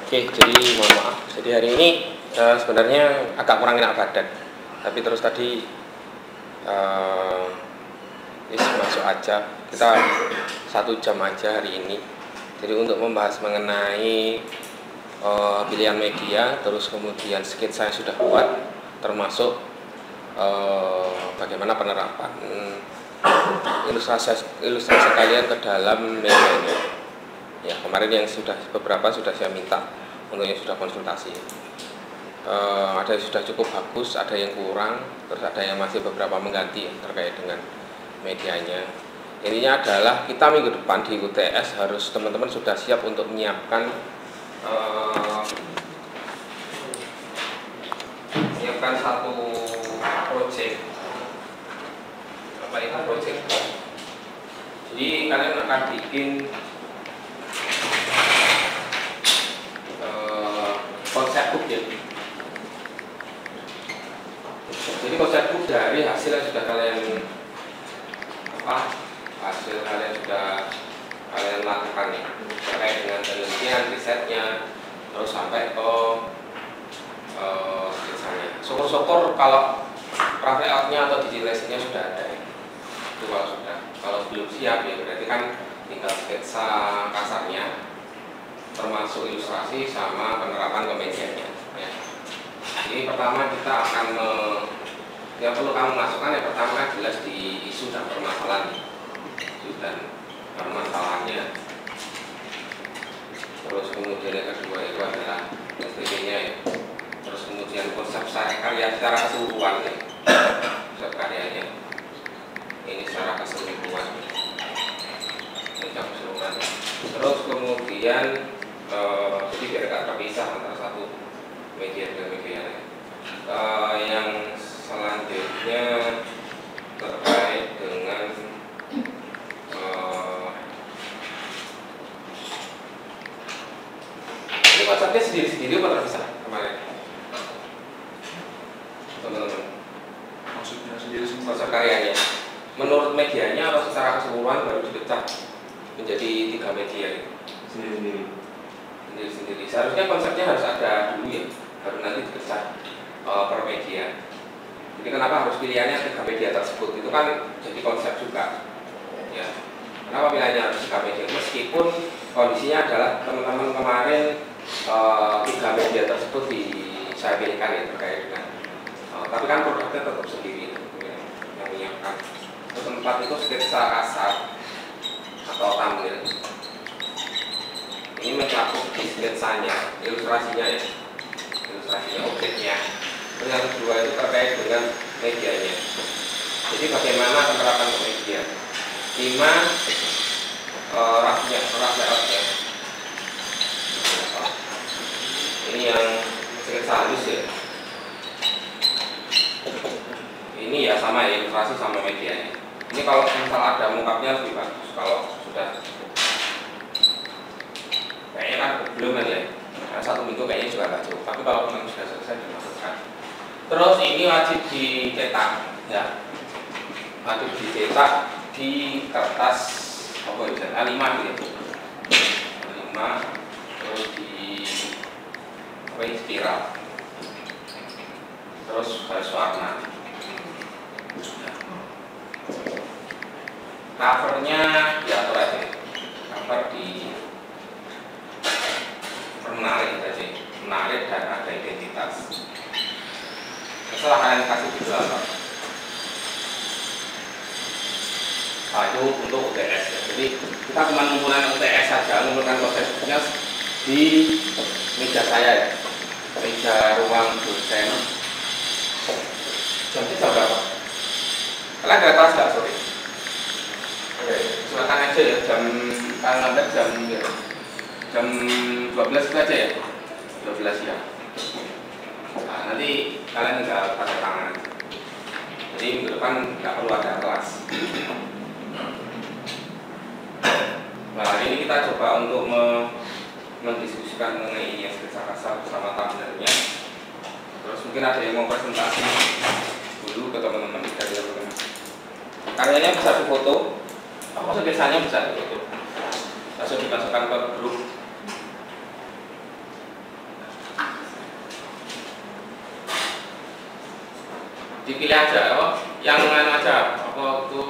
Oke, jadi mohon maaf. Jadi hari ini sebenarnya agak kurang enak badan, tapi terus tadi masuk aja. Kita 1 jam aja hari ini. Jadi untuk membahas mengenai pilihan media, terus kemudian sketsa yang sudah buat, termasuk bagaimana penerapan ilustrasi kalian ke dalam medianya. Ya, kemarin yang beberapa sudah saya minta untuk yang sudah konsultasi. Ada yang sudah cukup bagus, ada yang kurang, terus ada yang masih beberapa mengganti terkait dengan medianya. Intinya adalah kita minggu depan di UTS harus teman-teman sudah siap untuk menyiapkan satu project. Apa itu project? Jadi kalian akan bikin konsep book ya. Jadi konsep book dari hasil yang sudah kalian lakukan nih, terkait dengan penelitian, risetnya, terus sampai ke sketsanya. Syukur-syukur kalau rough layoutnya atau digitalisasinya sudah ada ya. Itu kalau sudah, kalau belum siap ya berarti kan tinggal sketsa kasarnya, termasuk ilustrasi sama penerapan ke medianya ya. Jadi pertama kita akan yang perlu kamu masukkan yang pertama jelas di isu dan permasalahan, permasalahannya. Terus kemudian yang kedua itu adalah STP-nya ya. Terus kemudian konsep karya secara keseluruhan ya. Konsep karyanya ini secara keseluruhan. Terus kemudian jadi biar gak terpisah antara satu media dengan media lain. Yang selanjutnya terkait dengan ini konsepnya sendiri-sendiri atau terpisah kemarin? Teman-teman, maksudnya sendiri-sendiri konsep karyanya menurut medianya atau secara keseluruhan baru dipecah menjadi 3 media gitu? Sendiri-sendiri. Seharusnya konsepnya harus ada dulu ya, baru nanti dipecah per media. Jadi kenapa harus pilihannya 3 media tersebut? Itu kan jadi konsep juga ya. Kenapa pilihannya harus 3 media? Meskipun kondisinya adalah teman-teman kemarin 3 media tersebut saya pilihkan ya terkait dengan tapi kan produknya tetap sendiri yang menyiapkan. Terus tempat itu sketsa kasar atau thumbnail. Ini mencakup di sketsanya, ilustrasinya ya, objeknya. Terus yang kedua itu terkait dengan medianya. Jadi bagaimana penerapan ke media? 5 rough layoutnya. Ini yang sketsa halus ya. Ini ya sama ya, ilustrasi sama medianya. Ini kalau misal ada mockup-nya lebih bagus. Kalau sudah kayaknya kan belum kan ya, 1 minggu kayaknya juga nggak cukup. Tapi kalau memang sudah selesai dimasukkan. Terus ini wajib dicetak ya, wajib dicetak di kertas A5 gitu. A5 terus di spiral, terus harus warna. Covernya diatur aja, cover di menarik aja, menarik dan ada identitas. Setelah kalian kasih judul apa? Nah itu untuk UTS ya. Jadi kita cuma menggunakan UTS saja, menggunakan prosesnya di meja saya ya, meja ruang dosen. Jam berapa? Kalian ada kelas nggak sore? Silakan aja ya, kalian nanti jam 12 itu aja ya, 12 ya. Nah, nanti kalian tinggal pakai tangan. Jadi minggu depan nggak perlu ada kelas. Nah ini kita coba untuk mendiskusikan mengenai yang sketsa kasar bersama thumbnailnya. Terus mungkin ada yang mau presentasi dulu ke teman-teman dari teman-teman. Karyanya bisa difoto, apa sketsanya bisa difoto, langsung dimasukkan ke grup. dipilih aja, yang mana aja, itu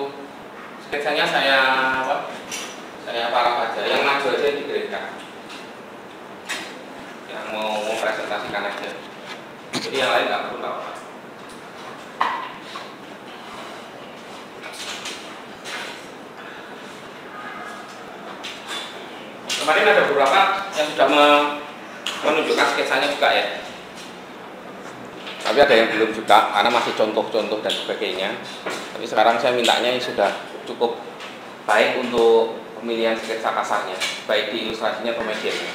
sketsanya saya paraf aja, yang maju aja digerakkan, yang mau presentasikan aja, jadi yang lain nggak perlu tahu. Kemarin ada beberapa yang sudah menunjukkan sketsanya juga ya. Tapi ada yang belum juga karena masih contoh-contoh dan sebagainya. Tapi sekarang saya mintanya ini sudah cukup baik untuk pemilihan sketsa kasarnya, baik di ilustrasinya atau medianya.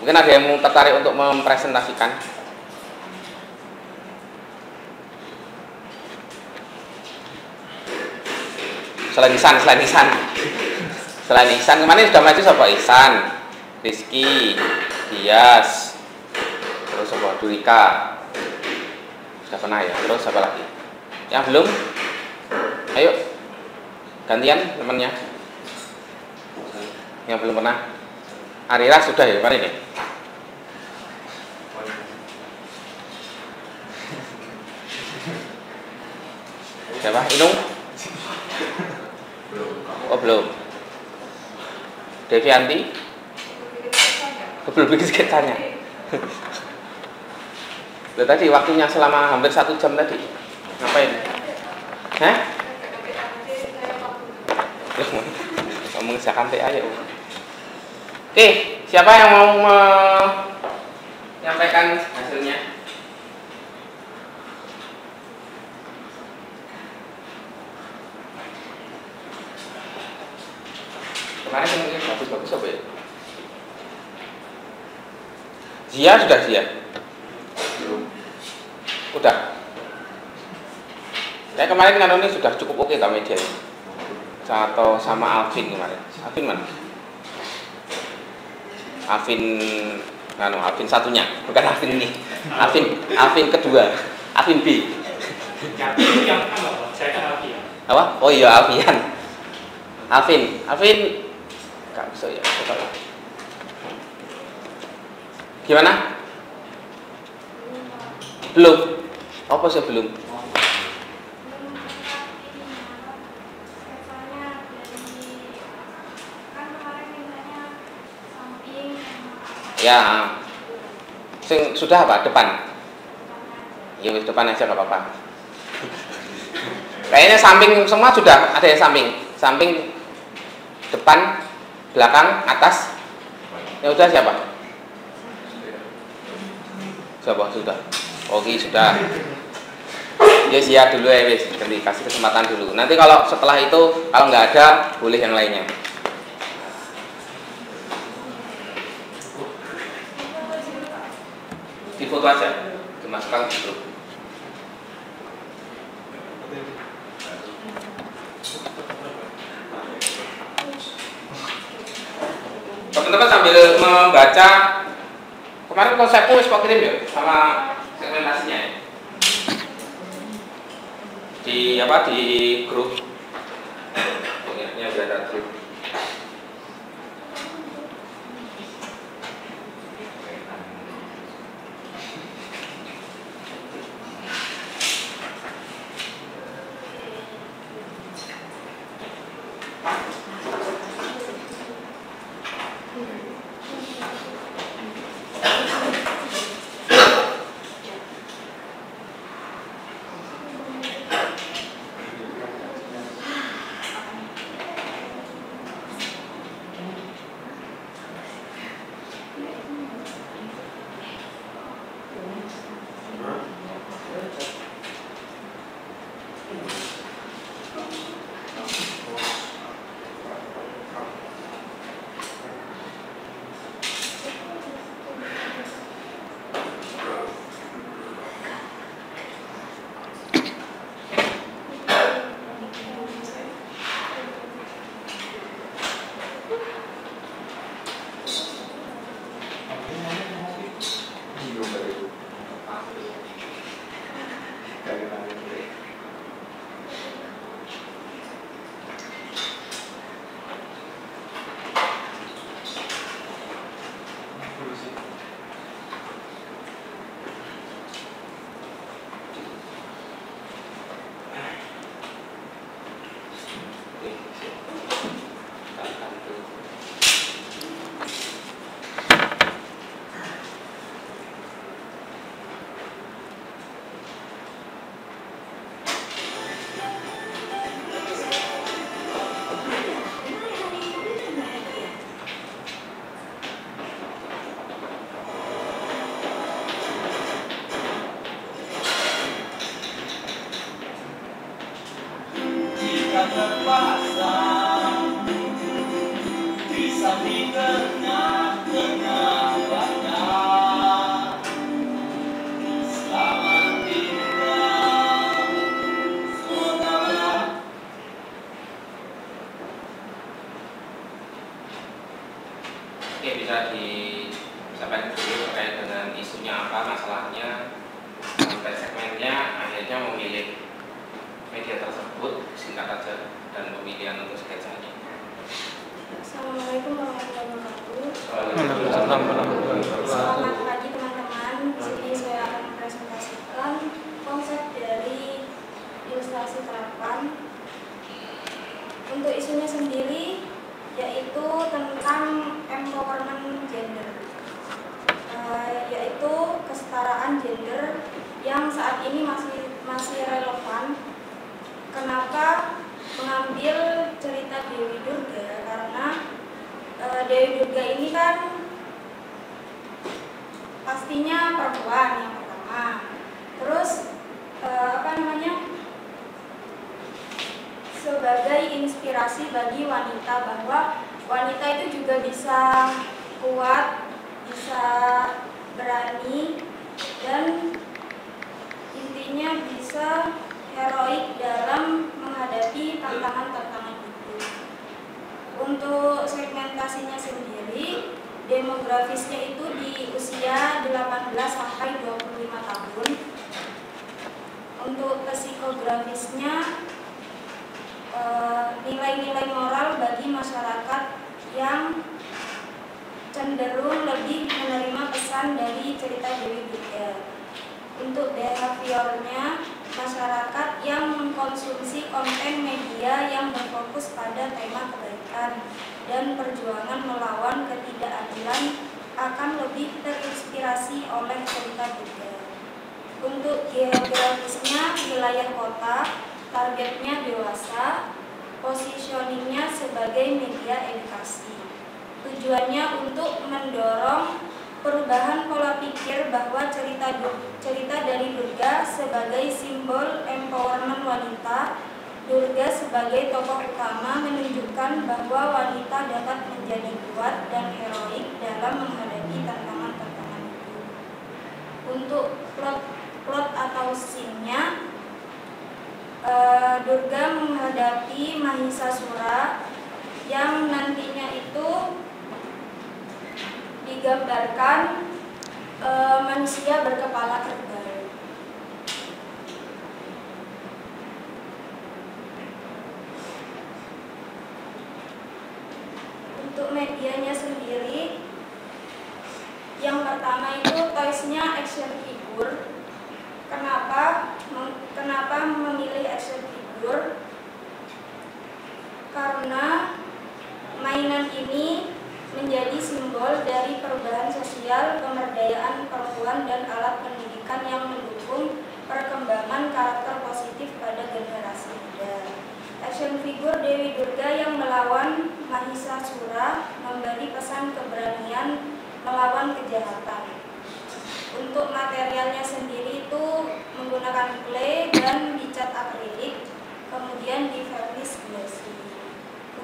Mungkin ada yang tertarik untuk mempresentasikan. Selain Ihsan kemarin sudah maju siapa? Ihsan, Rizky, Dias, terus siapa? Durika, sudah pernah ya. Terus siapa lagi? Yang belum? Ayo, gantian temannya. Yang belum pernah? Arira sudah ya kemarin ya. Siapa? Inung? Oh belum. Devianti? Belum bikin sketsanya. Loh, tadi waktunya selama hampir 1 jam tadi. Ngapain? Hah? Ngomong mengerjakan TA ya. Oke, siapa yang mau menyampaikan hasilnya? Kemarin yang mungkin bagus-bagus apa ya? Zia sudah Zia? Udah. Saya kemarin kan ini sudah cukup oke tak media ini. Atau sama Alvin kemarin. Alvin mana? Alvin satunya, bukan Alvin ini. Alvin kedua. Alvin B. Yang apa? Saya kan Alvin. Apa? Oh iya Alfian. Alvin. Gak bisa ya, coba. Gimana? Belum. Apa sih belum? Ya. Sudah apa? Depan. Ya depan aja nggak apa-apa. Kayaknya samping semua sudah ada yang samping, depan, belakang, atas. Ya udah siapa? Sudah. Oke sudah. Ya siap dulu ya wis, kasih kesempatan dulu. Nanti kalau setelah itu kalau nggak ada boleh yang lainnya. Di foto aja, dimasukkan di grup. Teman-teman sambil membaca kemarin konsepnya wis kok kirim ya sama segmentasinya ya. Di grup. Ini udah ada grup. disampaikan dulu terkait dengan isunya apa, masalahnya, sampai segmennya, akhirnya memilih media tersebut, singkat saja, dan pemilihan untuk sketsanya. Assalamualaikum warahmatullahi wabarakatuh. Waalaikumsalam. Selamat pagi teman-teman. Di sini saya akan mempresentasikan konsep dari ilustrasi terapan. Untuk isunya sendiri yaitu tentang empowerment gender, yaitu kesetaraan gender yang saat ini masih relevan. Kenapa mengambil cerita Dewi Durga? Karena Dewi Durga ini kan pastinya perempuan yang pertama. Terus sebagai inspirasi bagi wanita, bahwa wanita itu juga bisa kuat, bisa berani, dan intinya bisa heroik dalam menghadapi tantangan-tantangan itu. Untuk segmentasinya sendiri, demografisnya itu di usia 18 sampai 25 tahun. Untuk psikografisnya, nilai-nilai moral bagi masyarakat yang cenderung lebih menerima pesan dari cerita Dewi Durga. Untuk behaviornya, masyarakat yang mengkonsumsi konten media yang berfokus pada tema kebaikan dan perjuangan melawan ketidakadilan akan lebih terinspirasi oleh cerita Durga. Untuk geografisnya, wilayah kota, targetnya dewasa, positioningnya sebagai media edukasi. Tujuannya untuk mendorong perubahan pola pikir bahwa cerita dari Durga sebagai simbol empowerment wanita. Durga sebagai tokoh utama menunjukkan bahwa wanita dapat menjadi kuat dan heroik dalam menghadapi tantangan-tantangan itu. Untuk plot atau scene-nya, Durga menghadapi Mahisasura yang nantinya itu digambarkan manusia berkepala kerbau. Untuk medianya sendiri, yang pertama itu toys-nya action figure. Kenapa memilih action figure? Karena mainan ini menjadi simbol dari perubahan sosial, pemberdayaan perempuan, dan alat pendidikan yang mendukung perkembangan karakter positif pada generasi muda. Action figure Dewi Durga yang melawan Mahisasura memberi pesan keberanian melawan kejahatan. Untuk materialnya sendiri itu menggunakan clay dan dicat akrilik, kemudian di varnish glossy.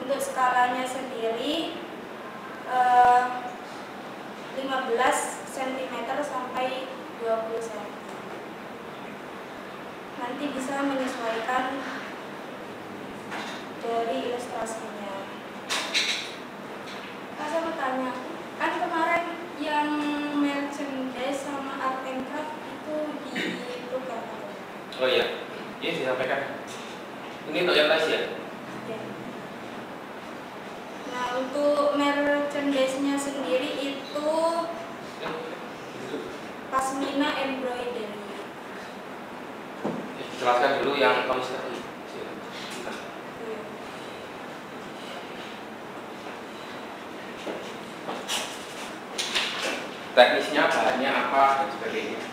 Untuk skalanya sendiri 15 cm sampai 20 cm. Nanti bisa menyesuaikan dari ilustrasinya. Saya mau tanya, kan kemarin yang merchandise sama art and craft itu ditukar. Oh iya, ini disampaikan. Ini untuk yang tadi ya? Ya. Nah, untuk merchandise-nya sendiri itu pasmina embroidery. Jelaskan dulu yang kamu tadi. Teknisnya, bahannya apa, dan sebagainya.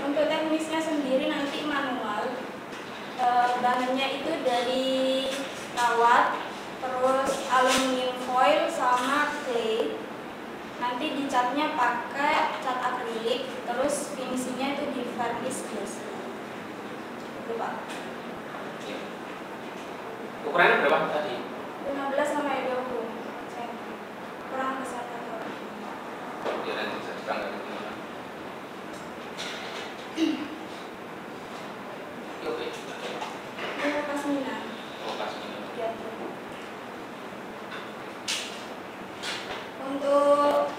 Untuk teknisnya sendiri nanti manual. Bahannya itu dari kawat, terus aluminium foil sama clay. Nanti dicatnya pakai cat akrilik, terus finishingnya itu di varnish glossy. Itu Pak. Ukurannya berapa tadi? 15 sampai 20 cm. Kurang besar atau? Ya, nanti bisa ditanggapi. Oke. Itu pasmina. Oh, pasmina. Ya. Untuk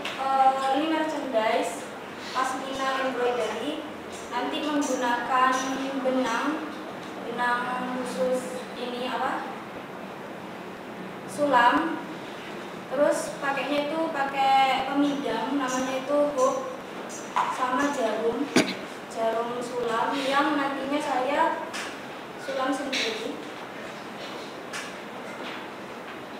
ini merchandise pasmina embroidery nanti menggunakan benang khusus ini apa? Sulam. Terus pakainya itu pakai pemidang, namanya itu hook, sama jarum sulam yang nantinya saya sulam sendiri.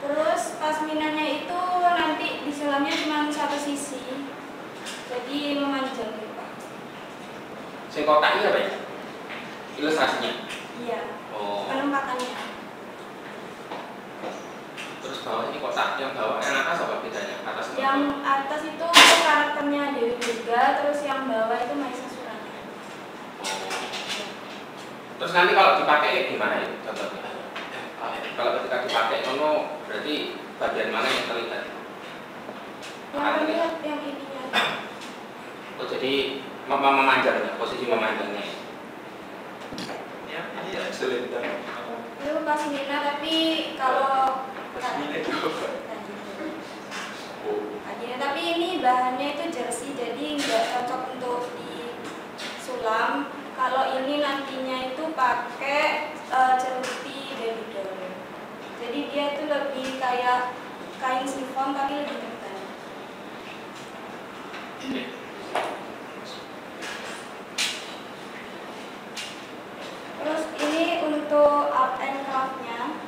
Terus pasminanya itu nanti disulamnya cuma satu sisi, jadi memanjang gitu Pak. Sing kotak ini apa ya? Ilustrasinya? Iya. Oh. Penempatannya. Terus bawah ini kotak, yang bawah yang atas apa bedanya? Atas sama Yang bawah? atas itu karakternya Dewi Durga, terus yang bawah itu Maisa Surana. Oh. Terus nanti kalau dipakai gimana ya contohnya? Kalau ketika dipakai ono berarti bagian mana yang terlihat? Yang terlihat yang ininya. Oh jadi memanjangnya, posisi memanjangnya. Ya, ini excellent dan Itu pasmina, tapi kalau pasmina itu apa? Oh, tapi ini bahannya itu jersey, jadi nggak cocok untuk disulam. Kalau ini nantinya itu pakai ceruti baby doll. Jadi dia itu lebih kayak kain chiffon tapi lebih tebal. Terus ini untuk art and craft-nya,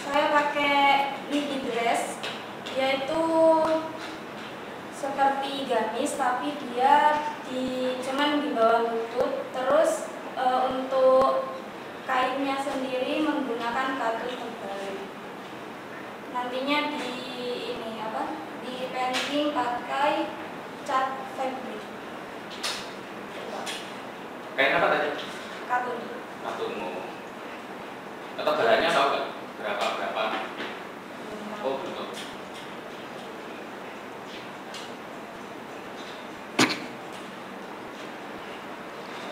saya pakai midi dress, yaitu seperti gamis tapi dia cuman di bawah lutut. Terus untuk kainnya sendiri menggunakan katun tebal. Nantinya di painting pakai cat fabric. Kayak apa tadi? Katun. Katun. Ketebalannya tahu nggak? Berapa? Oh betul.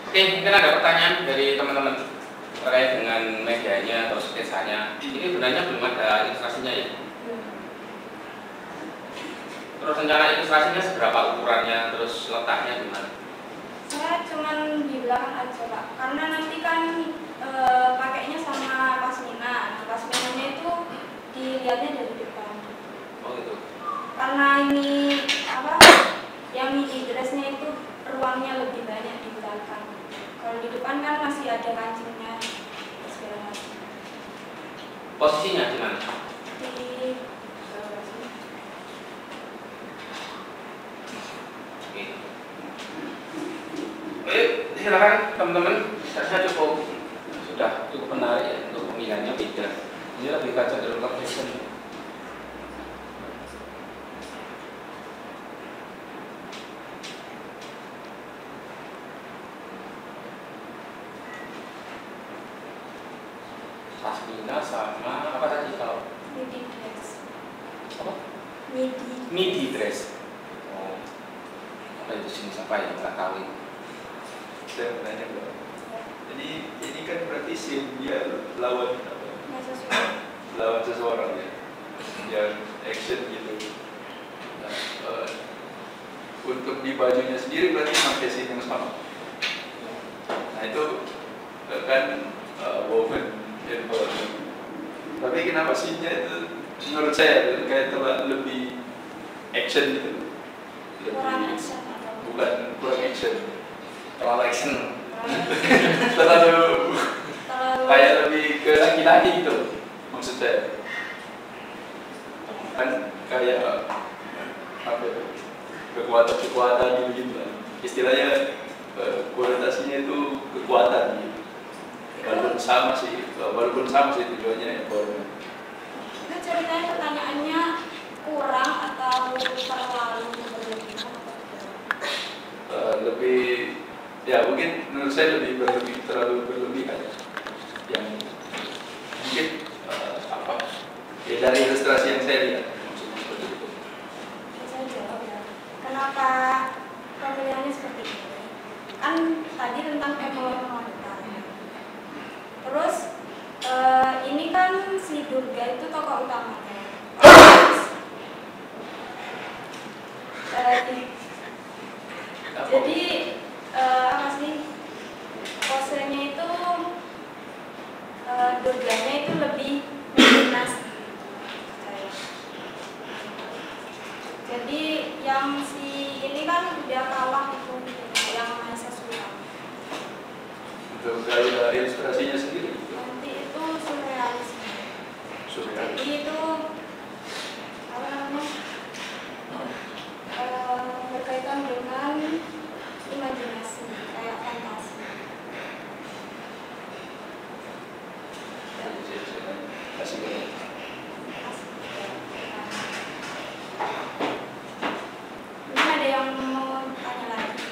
Oke, mungkin ada pertanyaan dari teman-teman terkait dengan medianya atau sketsanya. Ini sebenarnya belum ada ilustrasinya ya. Terus rencana ilustrasinya seberapa ukurannya, terus letaknya gimana? Saya cuman di belakang aja Pak, karena nanti kan pakainya sama pasmina. Nah, pasminanya itu dilihatnya dari depan. Oh gitu. Karena ini yang midi dressnya itu ruangnya lebih banyak di belakang. Kalau di depan kan masih ada kancingnya segala macam. Posisinya gimana? Di bawah sini. Oke, silakan teman-teman. Saya sudah cukup menarik ya untuk pemilihannya beda. Ini lebih ke cenderung ke fashion. Pasmina sama apa tadi kalau? Midi dress. Apa? Midi. Midi dress. Oh, apa itu jenis apa ya? Nggak tahu ini. saya mau nanya Mbak. Jadi ini kan berarti scene dia lawan apa? Maisa Surana. Lawan seseorang ya, yang action gitu. Nah, untuk di bajunya sendiri berarti pakai scene yang sama. Nah itu kan woven environment. Tapi kenapa scene-nya itu menurut saya kayak lebih action gitu. Kurang action atau Bukan kurang action. Terlalu action. Terlalu terlalu kayak lebih ke laki-laki gitu maksud saya. Kan kayak apa ya, kekuatan gitu lah. Istilahnya konotasinya itu kekuatan gitu. Walaupun sama sih tujuannya empowerment. itu ceritanya pertanyaannya kurang atau terlalu berlebihan atau tidak? Lebih ya mungkin menurut saya terlalu berlebihan yang mungkin apa ya dari ilustrasi yang saya lihat maksudnya seperti itu. Saya jawab ya. Kenapa pemilihannya seperti ini? Kan tadi tentang empowerment wanita. Terus ini kan si Durga itu tokoh utamanya. Terus yang si ini kan udah kalah itu yang Maesa Sulam. Gaya ilustrasinya sendiri. Nanti itu surrealis. Jadi itu apa namanya? Berkaitan dengan imajinasi, kayak fantasi. Kasih ini. Ini ada yang mau tanya lagi?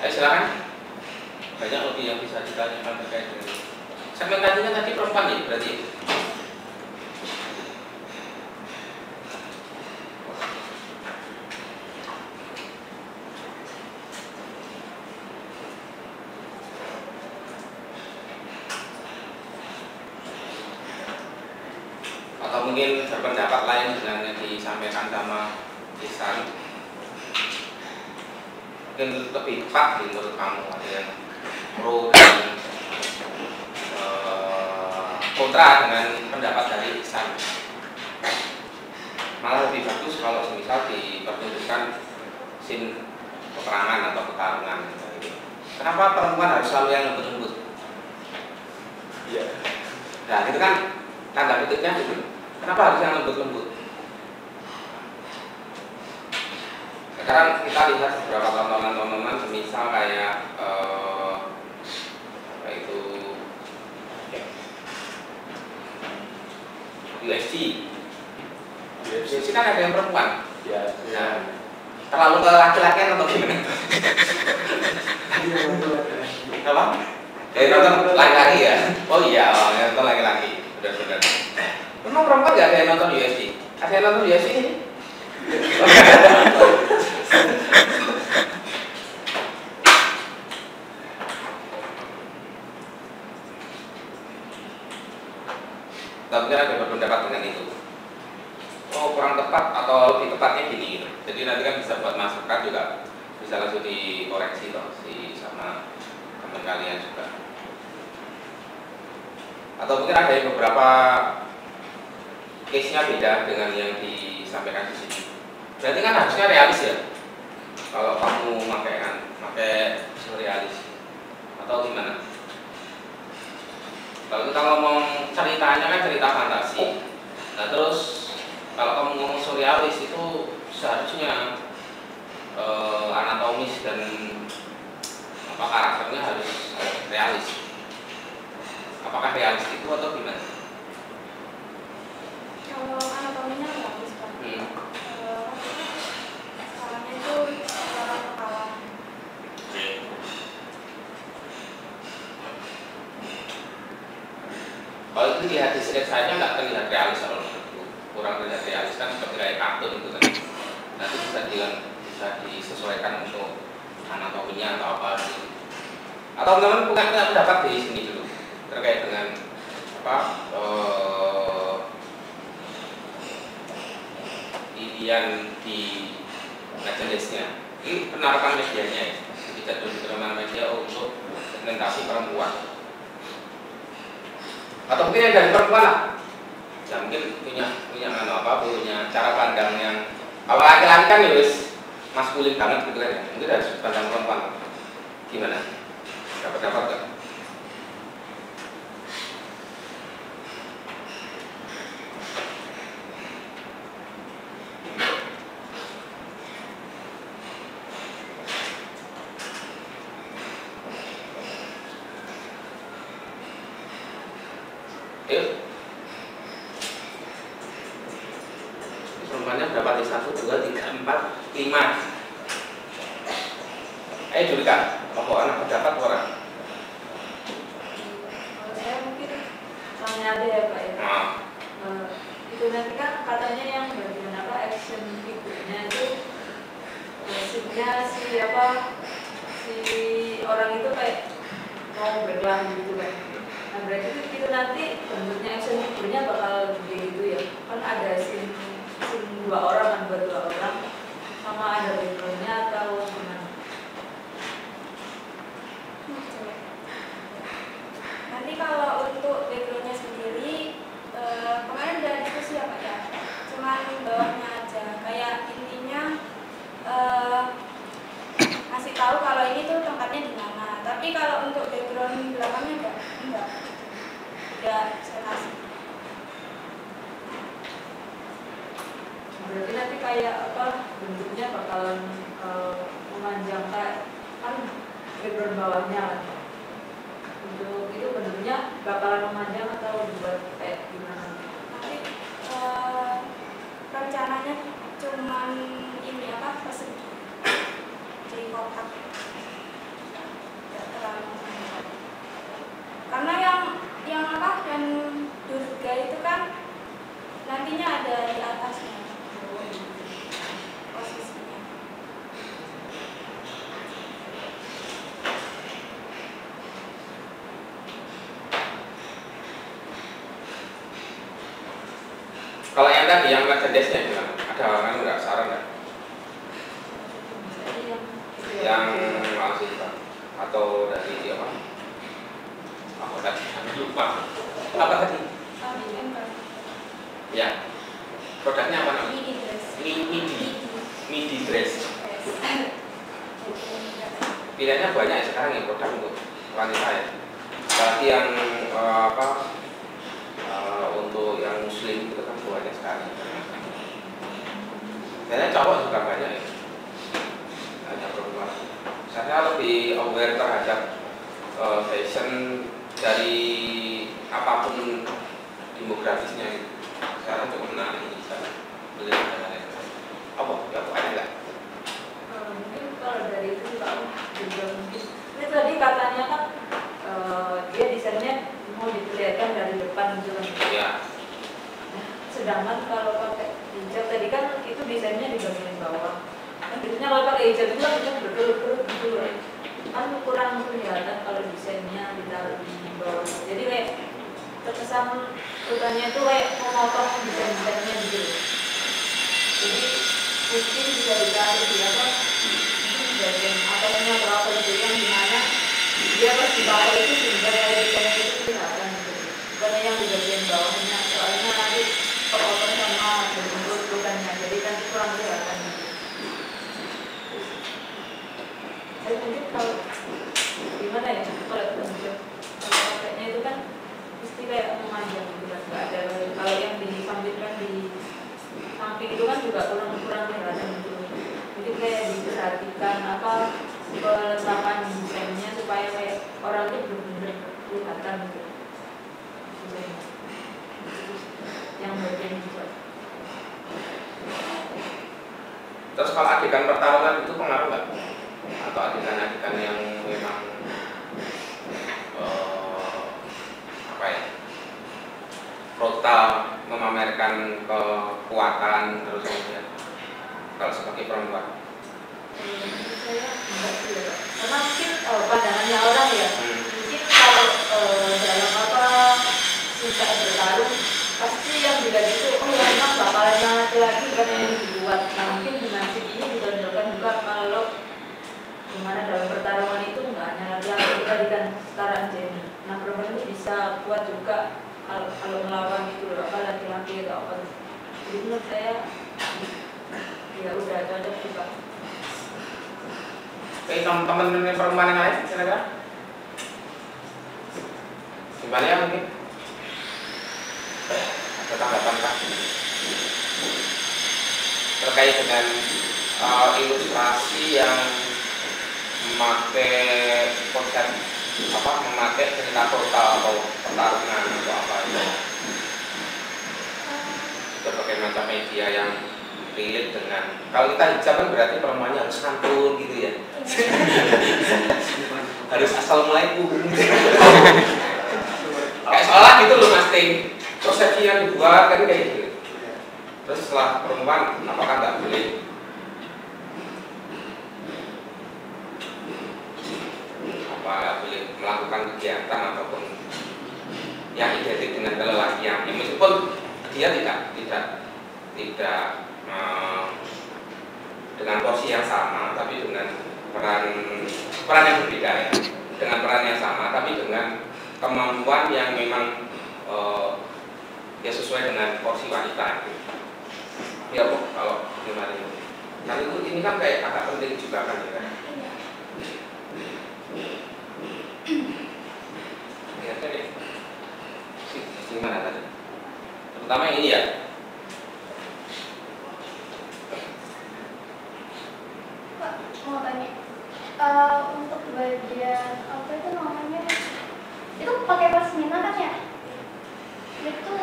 Ayo silakan. Banyak lebih yang bisa ditanyakan terkait dengan segmentasinya tadi perempuan ya berarti. Atau mungkin berpendapat lain dengan yang disampaikan sama Ihsan. Mungkin lebih tepat menurut kamu, ada yang pro dan kontra dengan pendapat dari Ihsan. Malah lebih bagus kalau semisal dipertunjukkan scene peperangan atau pertarungan. Kenapa perempuan harus selalu yang lembut-lembut? Iya. Nah itu kan tanda petiknya gitu. Kenapa harus yang lembut-lembut? Sekarang kita lihat beberapa tontonan-tontonan semisal kayak apa itu UFC. UFC kan ada yang perempuan. Ya. Nah, terlalu ke laki-lakian atau gimana? Apa? Nonton laki-laki ya? Oh iya, nonton laki-laki. Benar-benar. Memang perempuan nggak ada yang nonton UFC? Ada yang nonton UFC ini? Tapi kan ada berpendapat dengan itu. Oh kurang tepat atau lebih tepatnya gini gitu. Jadi nanti kan bisa buat masukan juga, bisa langsung dikoreksi loh si sama teman kalian juga. Atau mungkin ada yang beberapa case-nya beda dengan yang disampaikan di sini. Berarti kan harusnya realis ya. Kalau kamu pakai surrealis atau gimana? Kalau kita ngomong ceritanya kan cerita fantasi. Nah terus kalau kamu ngomong surrealis itu seharusnya anatomis dan apa karakternya harus realis. Apakah realis itu atau gimana? Kalau anatominya nggak bisa. Salahnya itu orang kepala. Kalau itu dilihat di sketsanya nggak terlihat realis kalau menurutku. Kurang terlihat realis kan seperti kayak kartun gitu kan. Nanti bisa disesuaikan untuk anatominya atau apa gitu. Atau teman-teman punya pendapat di sini dulu terkait dengan apa irian di majelisnya. Ini penerapan medianya ya. Tidak penerapan media untuk segmentasi perempuan. Atau mungkin yang dari perempuan lah. Ya mungkin punya cara pandang yang kalau laki-laki kan ya wis maskulin banget gitu kan ya. Mungkin dari sudut pandang perempuan. Gimana? Dapat gak? Perempuannya berapa di 1, 2, 3, 4, 5. Ayo Julika, apa anak pendapat orang? Kalau saya mungkin pertanyaannya ada ya Pak ya. Nah, Itu nanti kan katanya yang bagian apa action figurnya itu basicnya si orang itu kayak mau berkelahi gitu kan. Nah berarti itu nanti bentuknya action figurnya bakal gede gitu ya. Kan ada scene 2 orang kan, buat 2 orang sama ada backgroundnya atau gimana? Nanti kalau untuk backgroundnya sendiri kemarin udah diskusi ya Pak ya, cuman bawahnya aja kayak intinya ngasih tahu kalau ini tuh tempatnya di mana, tapi kalau untuk background belakangnya enggak saya kasih. Berarti nanti kayak apa bentuknya bakalan memanjang kayak kan background bawahnya kan. Untuk itu bentuknya bakalan memanjang atau dibuat kayak gimana? Nanti rencananya cuman ini apa persegi, jadi kotak, tidak terlalu panjang. Karena yang apa dan Durga itu kan nantinya ada di atasnya posisinya. kalau yang tadi yang merchandise-nya gimana? Ada kan nggak saran nggak? Yang langsung atau dari apa? Aku tadi lupa. Apa tadi? Ya, produknya apa namanya? Midi dress. Midi dress. Pilihannya banyak ya sekarang ya produk untuk wanita ya. Tapi yang untuk yang muslim itu kan banyak sekali. Biasanya cowok juga banyak ya. Hanya perempuan. Saya lebih aware terhadap fashion dari apapun demografisnya gitu. Sekarang cuma menarik bisa beli dan lain-lain. Apa? Ya apa ada nggak? Mungkin kalau dari itu juga mungkin ini tadi katanya kan dia desainnya mau diperlihatkan dari depan gitu kan. Ya. Sedangkan kalau pakai hijab tadi kan itu desainnya di bagian bawah. Kan biasanya kalau pakai hijab itu kan kita berkerut-kerut gitu kan kurang kelihatan kalau desainnya ditaruh di bawah. Jadi kayak terkesan urutannya itu kayak memotong desain-desainnya gitu. Jadi mungkin bisa ditaruh di apa? Mungkin bagian atasnya berapa gitu yang dimana dia pas di bawah itu sebenarnya desainnya itu kelihatan gitu. Bukan yang di bagian bawahnya, soalnya nanti potong sama bentuk urutannya, jadi kan kurang kelihatan gitu. Saya mungkin kalau gimana ya kalau bentuk kalau pakainya itu kan mesti kayak memanjang gitu kan, nggak ada kalau yang disampingkan di samping itu kan juga kurang kelihatan gitu. Jadi kayak diperhatikan apa peletakan desainnya supaya kayak orang itu benar-benar kelihatan gitu. Yang bagian juga. Terus kalau adegan pertarungan itu pengaruh nggak? Atau adegan-adegan yang memang apa ya? Brutal, memamerkan kekuatan terus kemudian kalau sebagai perempuan. Saya enggak sih ya, karena mungkin pandangannya orang ya. Mungkin kalau dalam apa suka bertarung pasti yang dilihat itu memang bakalan yang laki-laki kan yang dibuat. Nah mungkin dengan segini ditonjolkan juga kalau gimana dalam pertarungan itu nggak hanya laki-laki tadi kan sekarang gender. Nah perempuan itu bisa kuat juga kalau melawan itu apa laki-laki atau apa. Jadi menurut saya ya udah cocok juga. Oke, teman-teman yang perempuan yang lain silakan. Gimana ya mungkin? Ada tanggapan Pak terkait dengan ilustrasi yang memakai konsep memakai cerita total atau pertarungan atau apa itu berbagai macam media yang relate dengan kalau kita hijab kan berarti perempuannya harus santun gitu ya harus assalamualaikum gitu. Kayak seolah salah itu loh Mas Ting. Persepsi yang dibuat kan kayak gitu. Terus setelah perempuan, apakah nggak boleh? Apa nggak boleh melakukan kegiatan ataupun yang identik dengan kelelakian? Ya, meskipun dia tidak dengan porsi yang sama, tapi dengan peran yang berbeda ya. Dengan peran yang sama, tapi dengan kemampuan yang memang ya sesuai dengan porsi wanita. Ya Bu, kalau gimana ini? Nah ini kan kayak agak penting juga kan ya. Lihat tadi, gimana tadi? Terutama ini ya. Pak, mau tanya, untuk bagian apa itu namanya? Itu pakai pasmina kan ya? Itu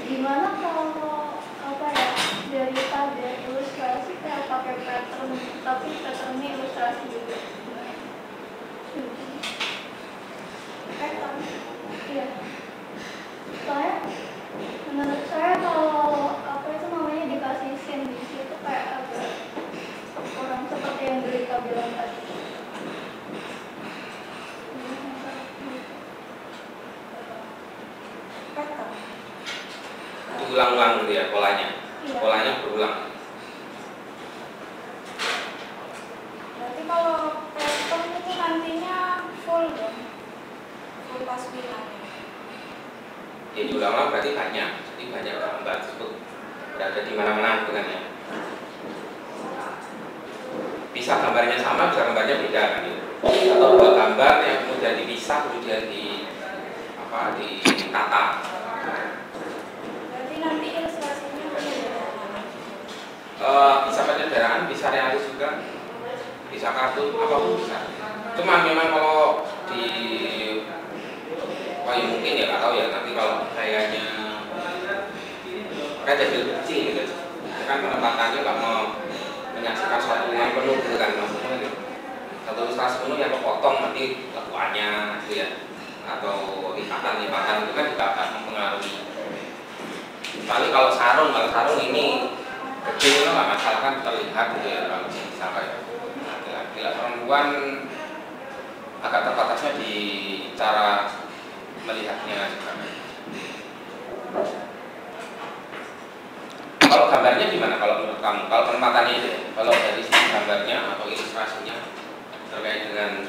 gimana kalau apa ya dari tadi ilustrasi kayak pakai pattern, tapi patternnya ilustrasi juga. Pattern, iya. Soalnya menurut saya kalau apa itu namanya dikasih scene di situ kayak agak kurang seperti yang Derita bilang tadi. Ulang-ulang gitu ya polanya. Iya. Polanya berulang. Berarti kalau pattern itu nantinya full dong, full pasminanya. Ya diulang-ulang berarti banyak. Jadi banyak gambar tersebut berada di mana-mana dengan ya. Bisa gambarnya sama, bisa gambarnya beda kan gitu. Atau dua gambar yang kemudian dipisah kemudian ditata. Berarti nanti ilustrasinya penyederhanaan. Bisa penyederhanaan, bisa realis juga, bisa kartun, apapun bisa. Cuma memang kalau ya mungkin ya nggak tahu ya nanti kalau kayaknya kayak jadi lebih kecil gitu, kan penempatannya nggak mau menyaksikan suatu rumah penuh gitu kan maksudnya gitu. Satu ilustrasi penuh yang kepotong nanti lekuannya gitu ya, atau lipatan-lipatan itu kan juga akan mempengaruhi. Kecuali kalau sarung ini kecil itu nggak masalah kan terlihat gitu ya kalau misalnya laki-laki perempuan agak terbatasnya di cara melihatnya juga. Kalau gambarnya gimana kalau menurut kamu? Kalau penempatannya itu, kalau dari sisi gambarnya atau ilustrasinya terkait dengan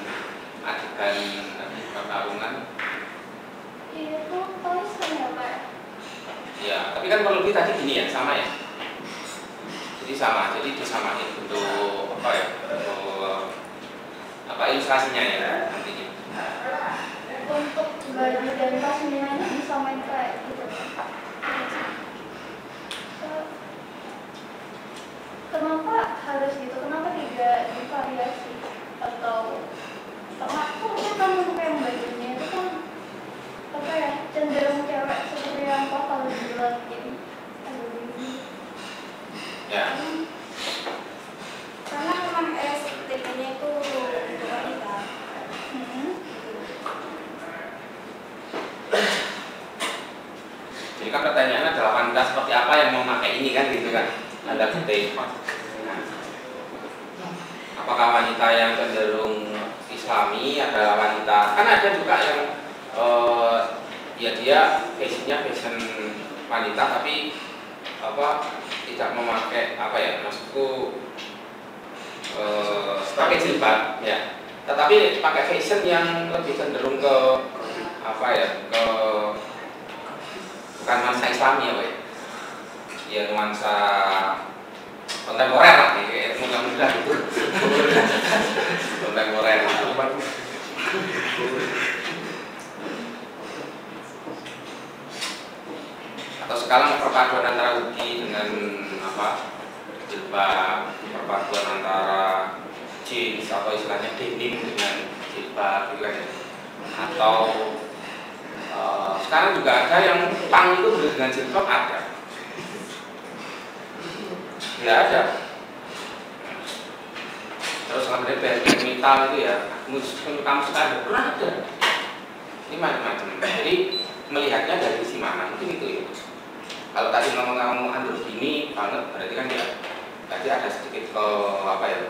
adegan pertarungan? Itu tulisan ya Pak? Ya, tapi kan kalau lebih tadi gini ya, sama ya. Jadi sama, jadi disamain untuk apa ya? Untuk ilustrasinya ya nantinya. Untuk baju dan pasminanya bisa main kayak gitu. Kenapa harus gitu? Kenapa tidak divariasi? Atau terlaku kan untuk yang bajunya itu kan apa ya cenderung cewek seperti yang Pak kalau bilang ini ada begini. Ya. Karena memang estetikanya itu untuk wanita. Jadi kan pertanyaannya adalah wanita seperti apa yang mau pakai ini kan gitu kan? Ada kutip. Apakah wanita yang cenderung Islami adalah wanita? Kan ada juga yang ya dia fashionnya fashion wanita tapi tidak memakai maksudku pakai jilbab ya. Tetapi pakai fashion yang lebih cenderung ke ke bukan nuansa Islami ya, Pak. Ya nuansa kontemporer lah, kayak mudah-mudah gitu. Kontemporer. Atau sekarang perpaduan antara hoodie dengan jilbab, perpaduan antara jeans atau istilahnya denim dengan jilbab gitu kan ya. Atau sekarang juga ada yang pang itu dengan jilbab ada. Tidak ada. Terus kemudian band metal itu ya, musik kamu sekarang pernah ada. Ini macam-macam. Jadi melihatnya dari sisi mana, mungkin itu ya. Kalau tadi ngomong kamu androgini banget, berarti kan ya, berarti ada sedikit apa ya,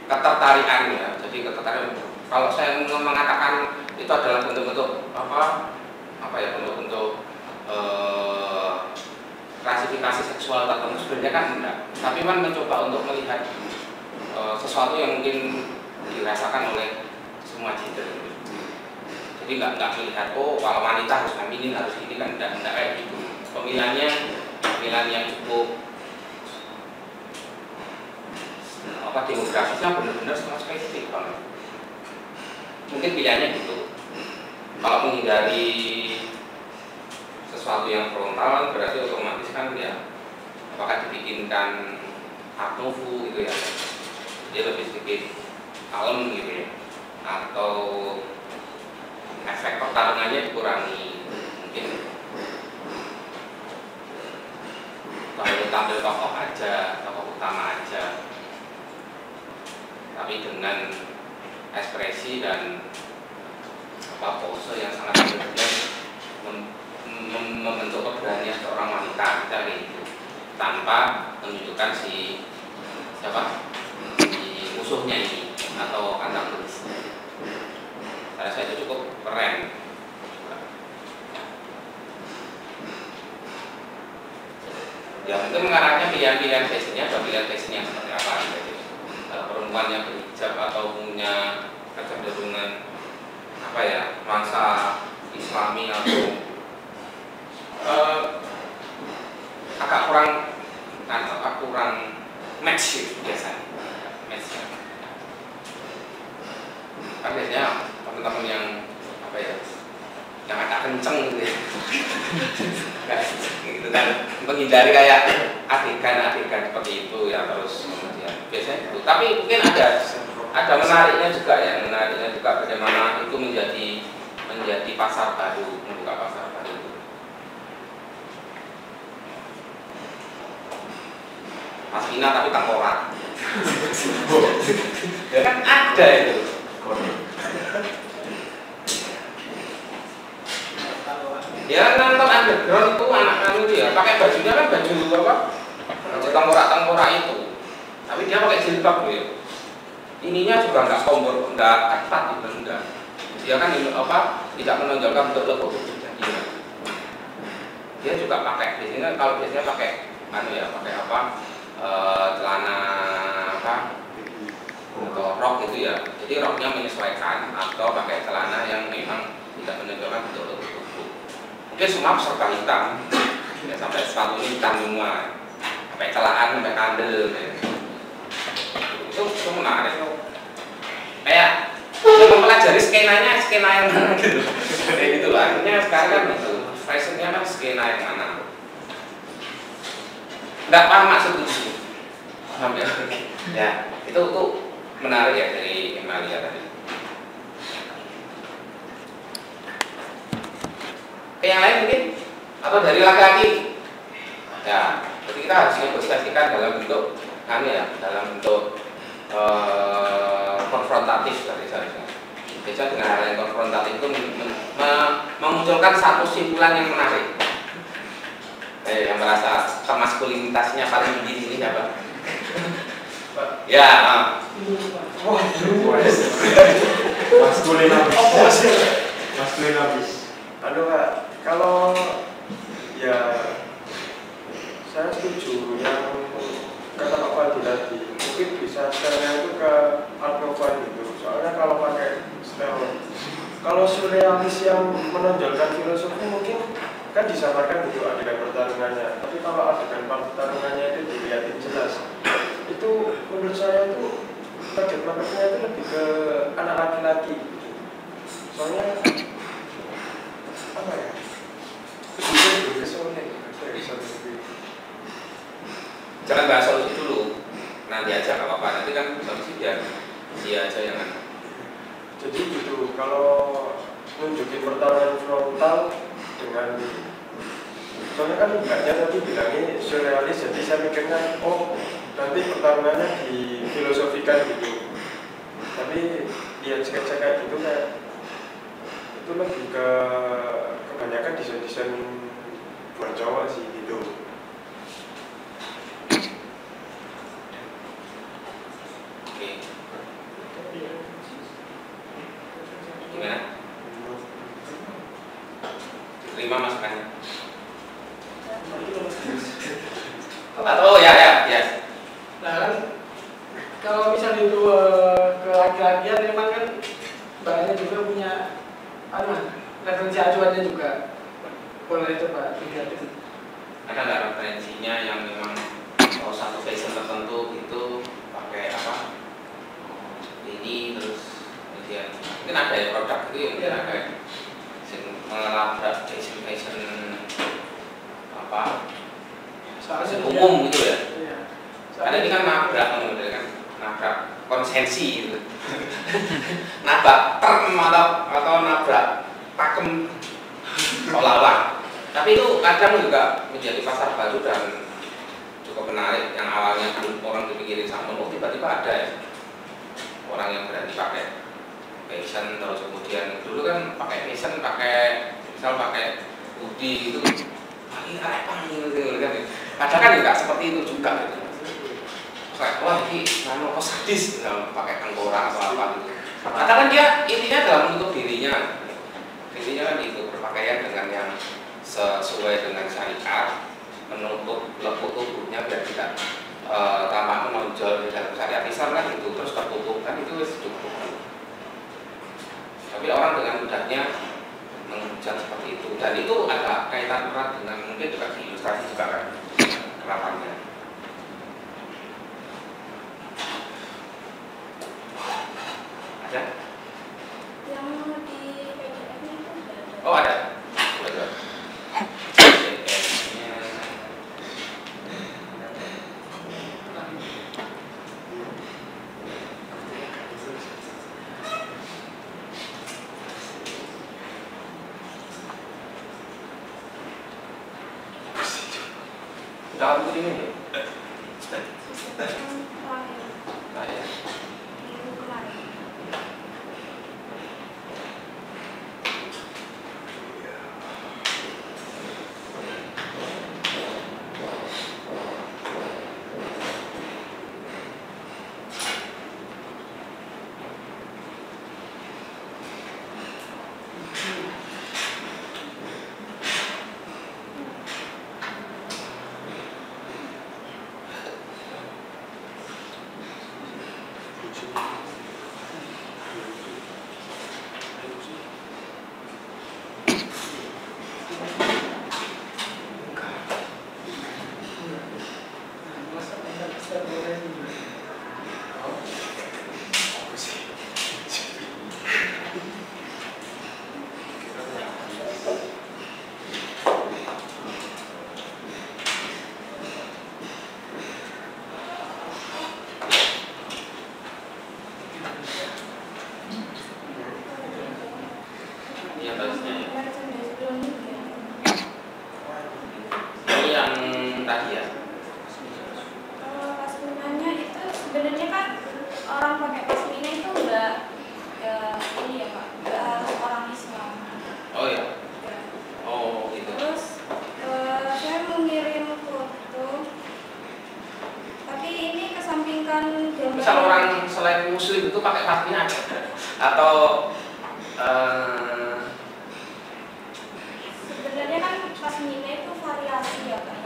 ketertarikan ya. Jadi ketertarikan. Kalau saya mengatakan itu adalah bentuk-bentuk apa ya, bentuk-bentuk klasifikasi seksual tertentu, sebenarnya kan enggak. Tapi kan mencoba untuk melihat sesuatu yang mungkin dirasakan oleh semua gender. Jadi nggak melihat kalau wanita harus feminin, harus ini kan enggak kayak gitu. Pemilihan yang cukup demografisnya benar-benar sangat spesifik banget. Mungkin pilihannya gitu. Kalau menghindari sesuatu yang frontal berarti otomatis kan ya apakah dibikinkan art nouveau gitu ya, dia lebih sedikit kalem gitu ya, atau efek pertarungannya dikurangi, mungkin kalau tampil tokoh aja, tokoh utama aja, tapi dengan ekspresi dan pose yang sangat benar-benar membentuk keberanian seorang wanita dari itu, tanpa menunjukkan si musuhnya ini atau antagonisnya. Saya rasa itu cukup keren. Ya mungkin mengarahnya pilihan-pilihan fashionnya atau pilihan fashion yang seperti apa gitu. Perempuan yang berhijab atau punya kecenderungan apa ya, masa Islami atau agak kurang match gitu biasanya. Kan biasanya teman-teman yang apa ya, yang agak kenceng gitu ya. Gitu kan, menghindari kayak adegan-adegan seperti itu ya, terus kemudian biasanya itu. Tapi mungkin ada menariknya juga ya, menariknya juga bagaimana itu menjadi pasar baru, membuka pasar baru. Mas Vina tapi tengkorak. Ya kan ada itu. Ya nonton underground itu anak-anak itu ya pakai bajunya kan baju apa? Tengkorak itu. Tapi dia pakai jilbab ya. Ininya juga nggak kompor, nggak ketat gitu, enggak. Dia kan tidak menonjolkan bentuk tubuh dia. Dia juga pakai biasanya pakai celana atau rok gitu ya. Jadi roknya menyesuaikan atau pakai celana yang memang tidak menonjolkan bentuk tubuh. Mungkin semua serba hitam, ya, sampai sepatunya hitam semua, sampai celaan, sampai kandel. Ya. Itu menarik loh. Kayak mempelajari skena yang mana gitu. Kayak gitu lah. Akhirnya sekarang kan itu fashionnya kan skena yang mana. Nggak paham maksud itu. Paham ya? Ya, itu menarik ya dari Emilia tadi. Yang lain mungkin atau dari laki-laki. Ya, jadi kita harus negosiasikan dalam bentuk dalam bentuk konfrontatif tadi seharusnya. Biasanya dengan hal yang konfrontatif itu memunculkan satu simpulan yang menarik. Yang merasa kemaskulinitasnya paling tinggi di sini siapa? Ya. Maskulin habis. Aduh Pak, kalau ya saya setuju yang kata Pak Fadil tadi, mungkin bisa stylenya itu ke art nouveau gitu. Soalnya kalau pakai style, kalau surrealis yang menonjolkan filosofi mungkin kan disamarkan gitu adegan pertarungannya. Tapi kalau adegan pertarungannya itu dilihatin jelas, itu menurut saya itu target marketnya itu lebih ke anak laki-laki gitu. Soalnya apa ya? Jangan bahas solusi dulu, nanti aja nggak apa-apa. Nanti kan solusi biar dia aja yang kan. Jadi gitu, kalau nunjukin pertarungan frontal dengan, soalnya kan enggaknya tadi bilangnya surrealis, jadi saya mikirnya nanti pertarungannya difilosofikan gitu. Tapi lebih ke kebanyakan desain-desain buat cowok sih gitu. Oke. Gimana? Terima masukannya. Oh ya. Nah kan kalau misalnya itu ke laki-lakian memang kan mbaknya juga punya referensi acuannya juga. Boleh coba dilihatin. Ada nggak referensinya yang memang kalau satu fashion tertentu itu pakai apa? Ini terus kemudian mungkin ada ya produk itu yang mungkin ada melabrak fashion apa? Fashion umum gitu ya. Iya. Karena ini kan nabrak konsensi gitu. Nabrak term atau nabrak pakem seolah-olah. Tapi itu kadang juga menjadi pasar baru dan cukup menarik. Yang awalnya belum orang dipikirin sama, tiba-tiba ada ya orang yang berani pakai fashion, terus kemudian dulu kan pakai fashion, misal pakai hoodie itu paling apa gitu kan. Kadang kan juga seperti itu juga gitu. Kayak wah ini nano sadis pakai tengkorak atau apa gitu. Kadang kan dia intinya dalam menutup dirinya. Intinya kan itu berpakaian dengan yang sesuai dengan syariat, menutup lekuk tubuhnya biar tidak tampak menonjol di dalam syariat Islam kan itu, terus tertutup kan itu cukup. Tapi orang dengan mudahnya menghujat seperti itu, dan itu ada kaitan erat dengan mungkin juga di ilustrasi juga kan kerapannya. Ada? Yang di PDF-nya itu ada. Oh ada. Dalam buku ini ya? Nah, ya. Minggu kemarin. Yang balasnya ya. Ini yang tadi ya. Kalau pasminanya itu sebenarnya kan orang pakai pasmina itu enggak ini ya Pak, enggak harus orang Islam. Oh ya. Ya. Oh gitu. Terus saya mengirim foto, tapi ini kesampingkan gambar. Misal orang selain muslim itu pakai pasmina atau sebenarnya kan pasmina itu variasi ya Pak.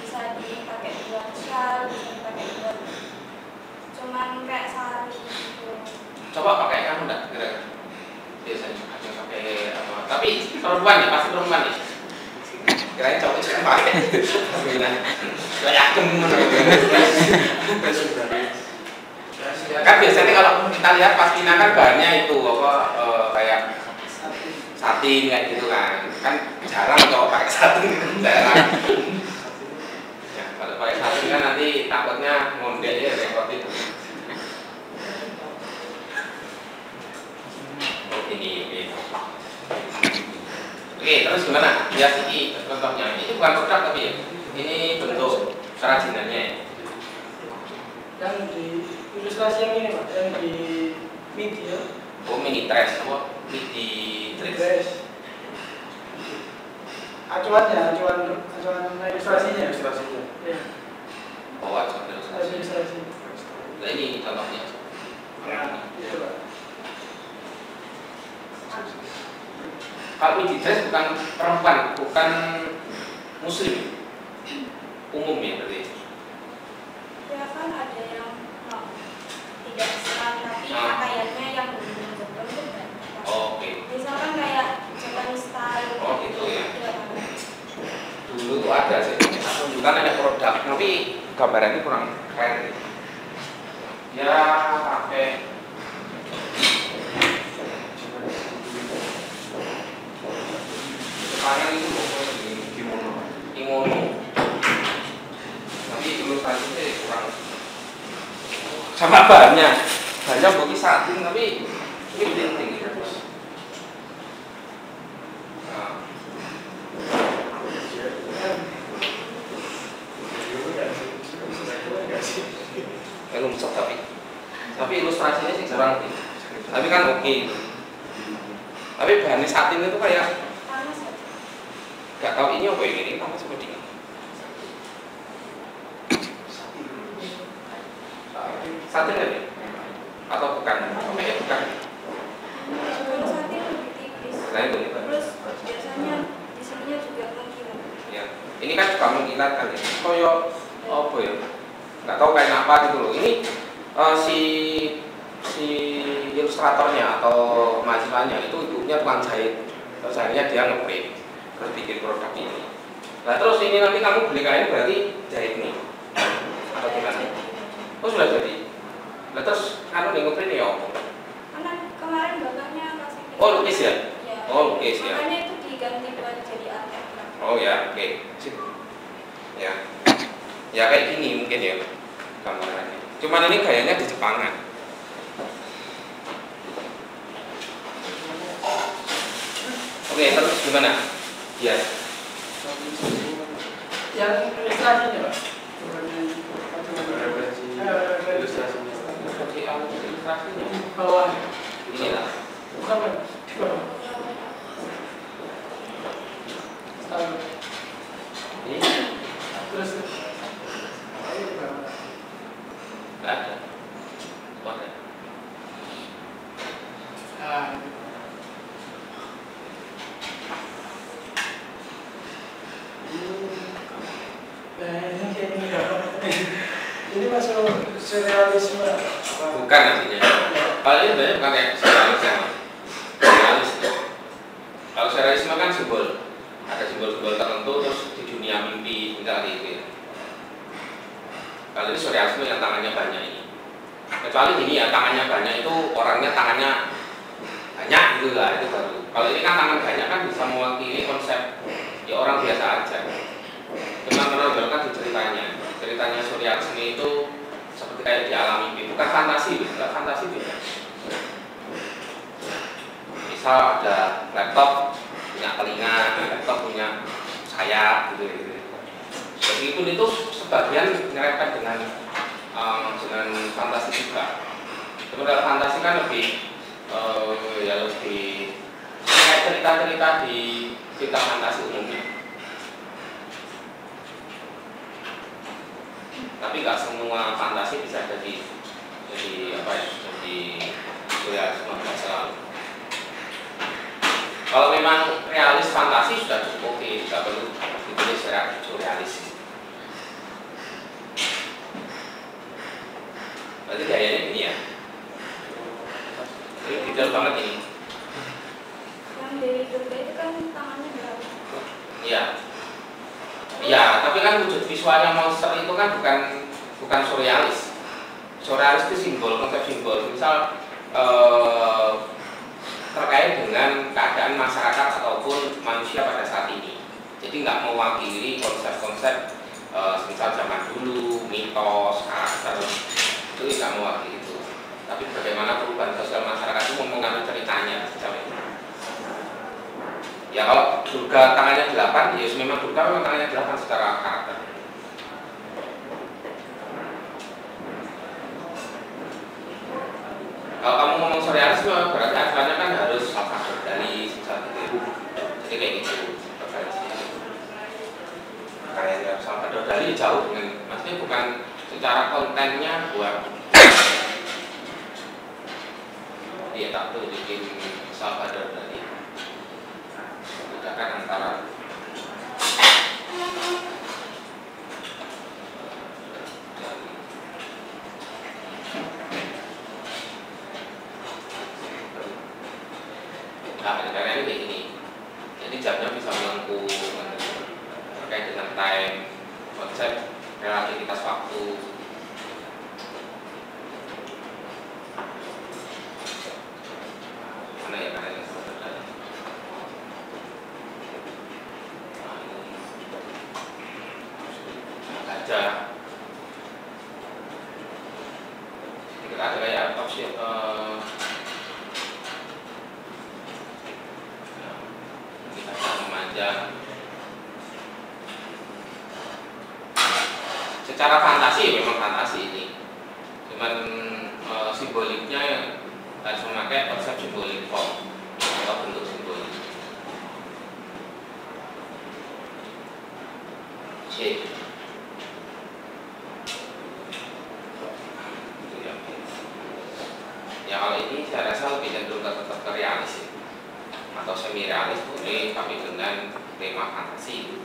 Bisa dipakai buat shawl, bisa dipakai buat cuman kayak sari gitu. coba pakai kamu enggak kira-kira? Biasanya ada pakai apa? Tapi perempuan ya, pasti perempuan nih. Kirain cowok juga pakai pasmina. Kayak kemun. Kan biasanya kalau kita lihat pasmina kan bahannya itu apa kayak satin kayak gitu kan jarang cowok pakai satin jarang. Ya, kalau pakai satin kan nanti takutnya ngondek ya repot itu. Oke, terus gimana? Lihat ini contohnya. Ini bukan produk tapi ya. Ini bentuk kerajinannya. Yang di ilustrasi yang ini Pak, yang di media Oh, mini trash, apa? Midi trash. Guys. Acuannya, acuan ilustrasinya. Ilustrasinya. Ya, Oh, acuan ilustrasi. ilustrasi. Nah, ini contohnya. Ya, itu Pak. Kalau midi trash bukan perempuan, bukan muslim. Umum ya berarti. Ya kan ada yang tidak Islam tapi pakaiannya yang berbeda-beda itu banyak. Oh, oke. Misalkan kayak Japanese style. Oh, gitu ya. Ya. Dulu tuh ada sih, aku juga ada produk, tapi gambarannya kurang keren. Ya pakai sekarang itu kimono. Tapi ilustrasinya kurang. Sama banyak bagi satin tapi ini penting. Nah. Lumsok tapi ilustrasinya sih kurang. Tapi kan oke. Tapi bahannya satin itu kayak Panas ya. nggak tahu ini apa ini sama seperti ini. Satin ya? Atau bukan? Kayaknya bukan. Kalau satin lebih tipis. Nah, itu. Terus biasanya di sininya juga mengkilat. Ya. Ini kan juga mengkilat kan ya. Koyo apa ya? Nggak tahu kayak apa gitu loh. Ini si ilustratornya atau mahasiswanya itu ibunya tukang jahit. Terus akhirnya dia nge-print terus bikin produk ini. Nah terus ini nanti kamu beli kain berarti jahit nih atau gimana? Oh sudah jadi. Nah terus kamu nge-print ya? Karena kemarin bapaknya kasih. Oh lukis ya? Ya. Oh lukis ya. Makanya itu diganti buat jadi artwork. Oh ya, oke. Sip. Ya. Ya kayak gini mungkin ya gambarannya. Cuman ini gayanya di Jepangan. Oke, terus gimana? Ya. Yang ilustrasinya Pak. Referensi ilustrasinya. Seperti ilustrasinya. Bawah. Ini lah. Bukan Pak. Di bawah. Tahu. Ini Terus. Ayo di bawah. nggak ada. Oh, ada. Nah, ini kayak gini ya. Ini masuk surrealisme. Bukan artinya. Kalau ini sebenarnya bukan kayak surrealisme. Surrealis. Kalau surrealisme kan simbol. Ada simbol-simbol tertentu terus di dunia mimpi misalnya gitu ya. Kalau ini surrealisme yang tangannya banyak ini. Kecuali gini ya, tangannya banyak itu orangnya tangannya banyak gitu lah, itu baru. Kalau ini kan tangan banyak kan bisa mewakili konsep ya orang biasa aja. Cuma menonjolkan di ceritanya surrealisme itu seperti kayak di alam mimpi, bukan fantasi, bukan fantasi beda. Misal ada laptop punya telinga, laptop punya sayap gitu. Meskipun itu sebagian menyerempet dengan fantasi juga. Sebenarnya fantasi kan lebih ya lebih kayak cerita-cerita di cerita fantasi umumnya. Tapi nggak semua fantasi bisa jadi apa ya? Jadi surrealisme masa lalu. Kalau memang realis fantasi sudah cukup oke, tidak perlu ditulis surrealis. Berarti gayanya ini ya. Ini detail banget ini. Yang dari Jogja itu kan tangannya berapa? Iya. Iya, tapi kan wujud visualnya monster itu kan bukan surrealis. Surrealis itu simbol, konsep simbol. Misal terkait dengan keadaan masyarakat ataupun manusia pada saat ini. Jadi nggak mewakili konsep-konsep misal zaman dulu, mitos, karakter, itu nggak mewakili itu. Tapi bagaimana perubahan sosial masyarakat itu mempengaruhi ceritanya sejauh ini. Ya kalau Durga tangannya 8, ya memang Durga memang tangannya 8 secara karakter. Kalau kamu ngomong surrealis referensialisme berarti acaranya kan harus Salvador Dali misalnya gitu. Jadi kayak gitu referensinya. Kayak Salvador Dali jauh dengan, maksudnya bukan secara kontennya buat dia tak tunjukin Salvador Dali. Bedakan antara karena ini kayak gini, jadi jamnya bisa melengkung terkait dengan time, konsep relativitas waktu. Mana ya karena yang seperti tadi? Gajah. Kita ada kayak opsi secara fantasi memang fantasi ini, cuman simboliknya yang harus memakai konsep simbolik form atau bentuk simbolik. C. Ya kalau ini saya rasa lebih cenderung tetap ke realis ya, atau semi realis boleh, tapi dengan tema fantasi.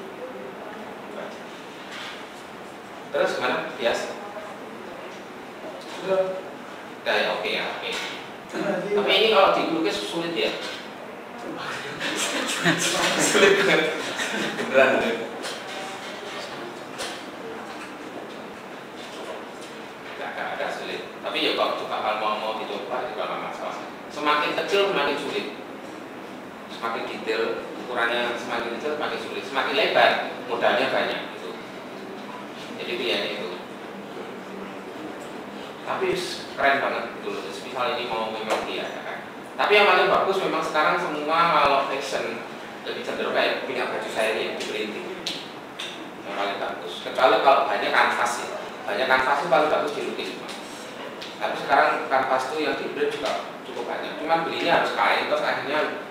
Terus gimana? Biasa? Sudah. Nah, ya oke ya, oke. Tapi ini kalau dilukis sulit ya? Sulit banget. Beneran ya? Agak sulit. Tapi ya kalau mau dicoba juga nggak masalah. Semakin kecil semakin sulit. Semakin detail, ukurannya semakin kecil semakin sulit. Semakin lebar, modalnya banyak. Jadi pilihannya itu. Tapi keren banget gitu loh. Misal ini mau memang diadakan. Tapi yang paling bagus memang sekarang semua kalau fashion lebih cenderung kayak punya baju saya ini di printing. Yang paling bagus. Kecuali kalau banyak kanvas ya. Banyak kanvas itu paling bagus dilukis. Tapi sekarang kanvas itu yang di print juga cukup banyak. Cuman belinya harus kain, terus akhirnya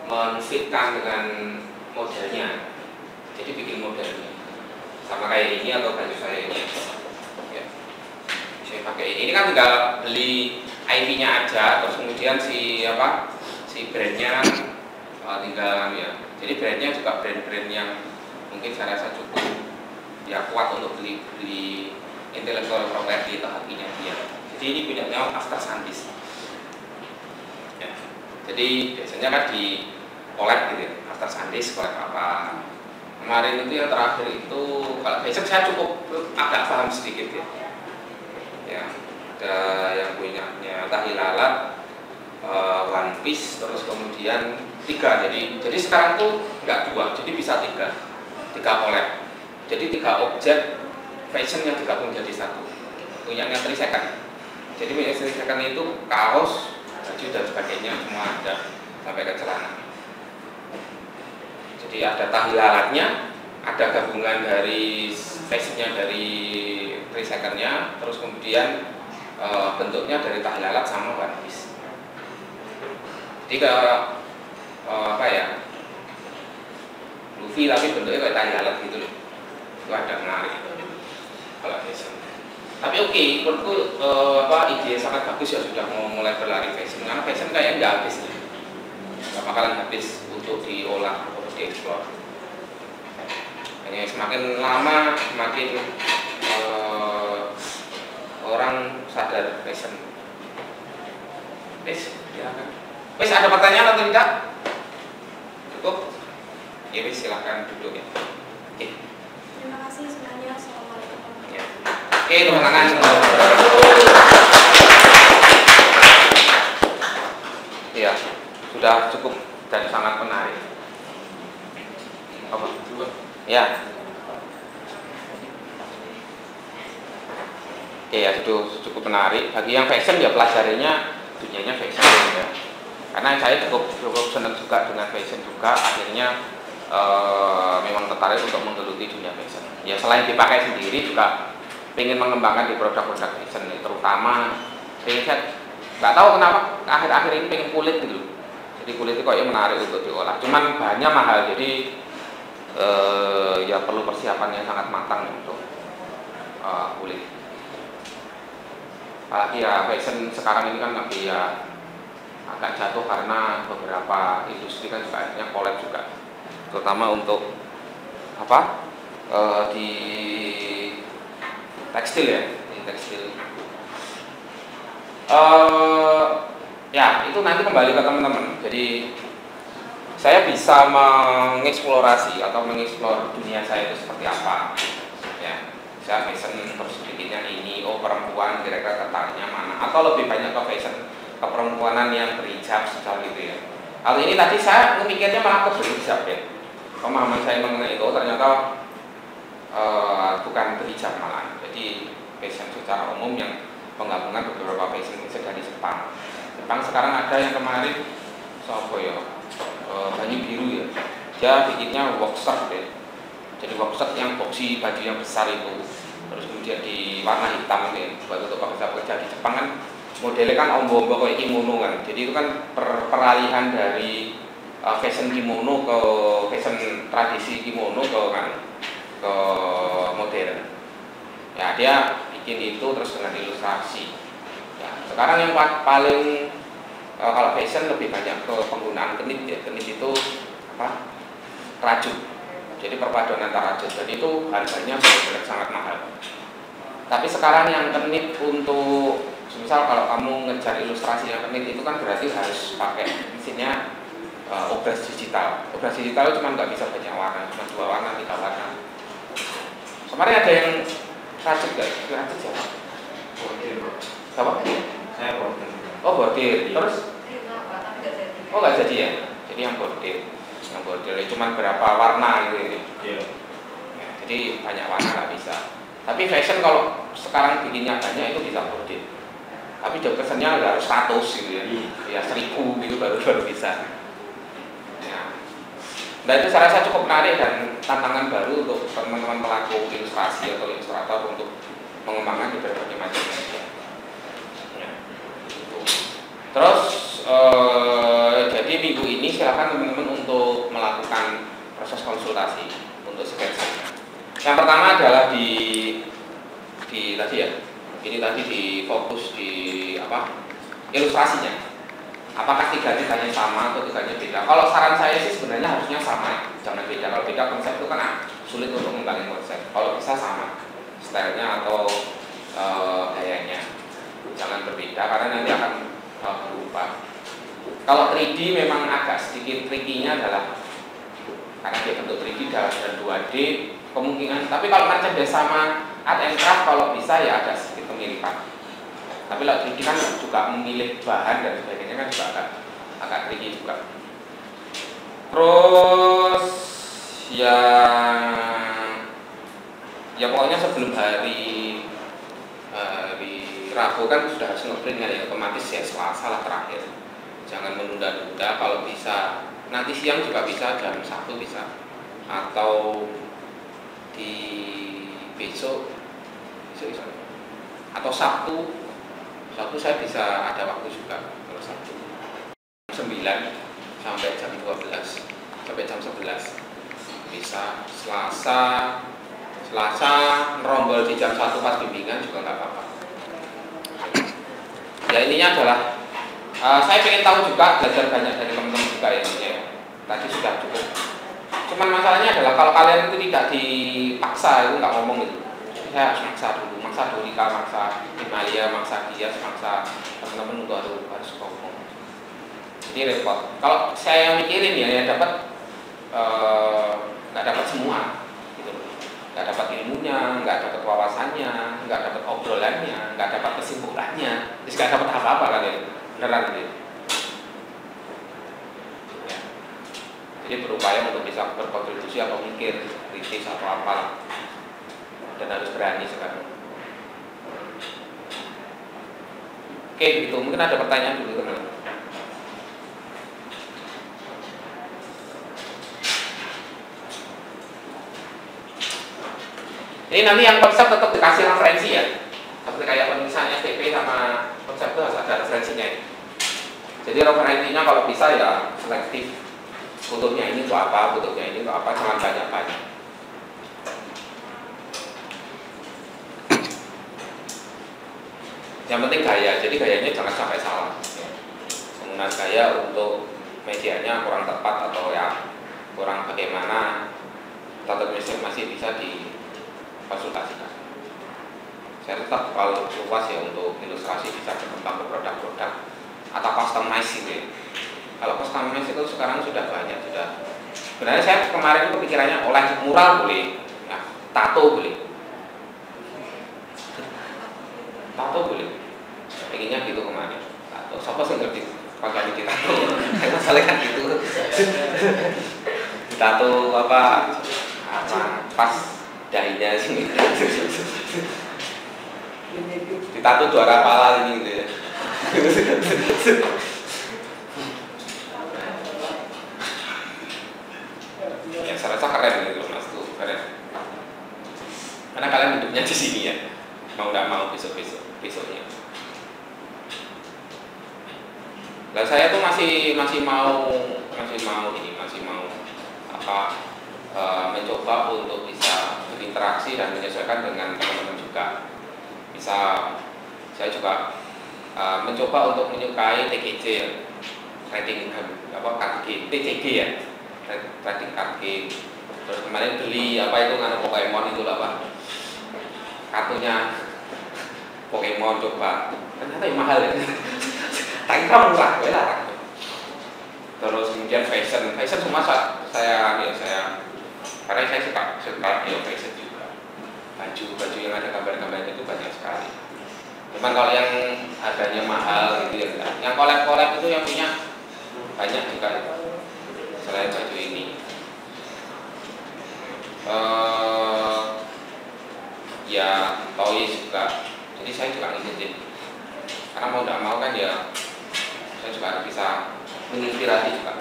menfitkan dengan modelnya. Jadi bikin modelnya. Sama kayak ini atau baju saya ini ya. Saya pakai ini kan tinggal beli IP-nya aja, terus kemudian si brandnya tinggal ya. Jadi brandnya juga brand-brand yang mungkin saya rasa cukup ya kuat untuk beli intellectual property atau IP-nya dia. Jadi ini punyanya After Sandis ya. Jadi biasanya kan di collab gitu ya, After Sandis collab apa. Kemarin itu yang terakhir itu, kalau besok saya cukup agak paham sedikit ya. Ya, ada yang punyanya Tahilalat, One Piece, terus kemudian 3. Jadi sekarang tuh nggak 2, jadi bisa 3 collab. Jadi 3 objek fashion yang digabung jadi 1. Punyanya 3 Second. Jadi punya 3 Second itu kaos, baju dan sebagainya semua ada sampai ke celana. Jadi ada Tahilalatnya, ada gabungan dari fashionnya dari 3 Second-nya, terus kemudian bentuknya dari Tahilalat sama One Piece. Jadi Luffy tapi bentuknya kayak Tahilalat gitu loh. Itu ada menarik kalau fashion. Tapi oke, menurutku ide sangat bagus ya sudah mau mulai berlari fashion, karena fashion kayaknya nggak habis nih, nggak bakalan habis untuk diolah atau dieksplor. Hanya semakin lama semakin orang sadar fashion. Wes, silakan. Wes ada pertanyaan atau tidak? Cukup? Ya wes silakan duduk ya. Oke. Terima kasih semuanya. Assalamualaikum. Ya. Oke, tepuk tangan. Ya, sudah cukup dan sangat menarik. Apa? Ya. Oke ya, itu cukup menarik. Bagi yang fashion ya pelajarinya dunianya fashion ya. Karena saya cukup senang juga dengan fashion juga. Akhirnya memang tertarik untuk menggeluti dunia fashion. Ya selain dipakai sendiri juga ingin mengembangkan di produk-produk fashion, terutama riset Nggak tahu kenapa akhir-akhir ini pengen kulit gitu. Jadi kulit itu kok menarik untuk diolah. Cuman bahannya mahal, jadi ya perlu persiapan yang sangat matang untuk kulit. Apalagi ya fashion sekarang ini kan lagi ya agak jatuh karena beberapa industri kan juga akhirnya collab juga, terutama untuk apa di tekstil ya, di tekstil. Ya itu nanti kembali ke teman-teman. Jadi saya bisa mengeksplorasi atau mengeksplor dunia saya itu seperti apa. Ya, saya fashion terus bikinnya ini, oh perempuan kira-kira tertariknya mana, atau lebih banyak ke fashion keperempuanan yang berhijab secara gitu ya. Hal ini tadi saya memikirnya malah ke berhijab ya. Pemahaman saya mengenai itu ternyata bukan berhijab malah. Jadi fashion secara umum yang penggabungan beberapa fashion dari Jepang. Jepang sekarang ada yang kemarin siapa ya, Banyu Biru ya. Dia bikinnya workshop deh. Jadi workshop yang boxy baju yang besar itu, terus kemudian di warna hitam ya. Buat untuk pekerja-pekerja di Jepang kan modelnya kan ombo-ombo kayak kimono kan. Jadi itu kan peralihan dari fashion kimono ke fashion tradisi kimono ke modern. Ya dia bikin itu terus dengan ilustrasi. Ya, sekarang yang paling kalau fashion lebih banyak ke penggunaan kenit ya. Kenit itu apa? Rajut. Jadi perpaduan antara rajut. Dan itu harganya benar-benar sangat mahal. Tapi sekarang yang kenit untuk misal kalau kamu ngejar ilustrasi yang kenit itu kan berarti harus pakai mesinnya obras digital. Obras digital cuma nggak bisa banyak warna, cuma 2 warna, 3 warna. Kemarin ada yang rajut nggak? Rajut siapa? Siapa? Saya bordir. Oh bordir. Terus? Oh nggak jadi ya? Jadi yang bordir. Yang bordir cuma berapa warna gitu ya? Iya. Ya, jadi banyak warna nggak bisa. Tapi fashion kalau sekarang bikinnya banyak itu bisa bordir. Tapi job kesannya harus 100 gitu ya. Ya 1000 gitu baru bisa. Ya. Nah itu saya rasa cukup menarik dan tantangan baru untuk teman-teman pelaku ilustrasi atau ilustrator untuk mengembangkan di berbagai macam media. Ya, gitu. Terus jadi minggu ini silakan teman-teman untuk melakukan proses konsultasi untuk sketsa. Yang pertama adalah di tadi ya. Ini tadi di fokus di apa? Ilustrasinya. Apakah tiga-tiganya sama atau tiganya beda? Kalau saran saya sih sebenarnya harusnya sama, jangan beda. Kalau beda konsep itu kan sulit untuk mengembangin konsep. Kalau bisa sama, stylenya atau gayanya, jangan berbeda karena nanti akan berubah. Kalau 3D memang agak sedikit tricky-nya adalah karena dia bentuk 3D dan 2D kemungkinan. Tapi kalau merchandise sama art and craft kalau bisa ya ada sedikit kemiripan. Tapi kalau 3D kan juga memilih bahan dan sebagainya kan juga agak tricky juga. Terus ya pokoknya sebelum hari Rabu kan sudah harus ngeprint ya, otomatis ya Selasa lah terakhir. Jangan menunda-nunda, kalau bisa nanti siang juga bisa, jam 1 bisa, atau di besok atau Sabtu saya bisa ada waktu juga. Kalau Sabtu 9 sampai jam 12 sampai jam 11 bisa. Selasa ngerombol di jam 1 pas bimbingan juga nggak apa-apa. Ya ininya adalah saya ingin tahu juga, belajar banyak dari teman-teman juga ya. Tadi sudah cukup. Cuman masalahnya adalah kalau kalian itu tidak dipaksa, itu nggak ngomong gitu. Saya harus maksa dulu, maksa Dorika, maksa Himalaya, maksa Gias, maksa teman-teman untuk harus ngomong. Jadi repot. Kalau saya mikirin ya, yang dapat nggak dapat semua, gitu. Nggak dapat ilmunya, nggak dapat wawasannya, nggak dapat obrolannya, nggak dapat kesimpulannya, terus nggak dapat apa-apa kalian, beneran gitu. Ya. Jadi berupaya untuk bisa berkontribusi atau mikir, kritis atau apa. Dan harus berani sekarang. Oke, gitu. Mungkin ada pertanyaan dulu teman-teman. Ini nanti yang konsep tetap dikasih referensi ya, seperti kayak penulisan STP sama konsep itu harus ada referensinya. Jadi referensinya kalau bisa ya selektif. Butuhnya ini untuk apa, butuhnya ini untuk apa, jangan banyak-banyak. Yang penting gaya, jadi gayanya jangan sampai salah. Penggunaan gaya untuk medianya kurang tepat atau ya kurang bagaimana, tetap masih bisa dikonsultasikan. Saya tetap kalau luas ya untuk ilustrasi bisa berkembang ke produk-produk atau customize gitu ya. Kalau customize itu sekarang sudah banyak, sudah. Sebenarnya saya kemarin itu pikirannya oleh mural boleh, ya, tato boleh, tato boleh. Pengennya gitu kemarin. Tato, siapa sih ngerti pakai di tato? Masalahnya kan gitu. Tato apa pas dahinya sini. Ditato juara pala ini gitu ya. Ya saya rasa keren gitu mas, tuh keren. Karena kalian hidupnya di sini ya, mau nggak mau besoknya. Nah saya tuh masih mau mencoba untuk bisa berinteraksi dan menyesuaikan dengan teman-teman juga. Bisa saya juga mencoba untuk menyukai TGC ya, trading card game, TCG ya, trading card game. Terus kemarin beli apa itu kan Pokemon itu lah pak, kartunya Pokemon coba, ternyata yang mahal ya. Tak kira murah, lah. Terus kemudian fashion semua saya karena saya suka fashion juga. Baju yang ada gambar-gambar itu banyak sekali. Cuman kalau yang harganya mahal gitu ya enggak. Yang kolek-kolek itu yang punya banyak juga selain baju ini. Ya toys juga. Jadi saya juga ngikutin. Karena mau tidak mau kan ya saya juga bisa menginspirasi juga.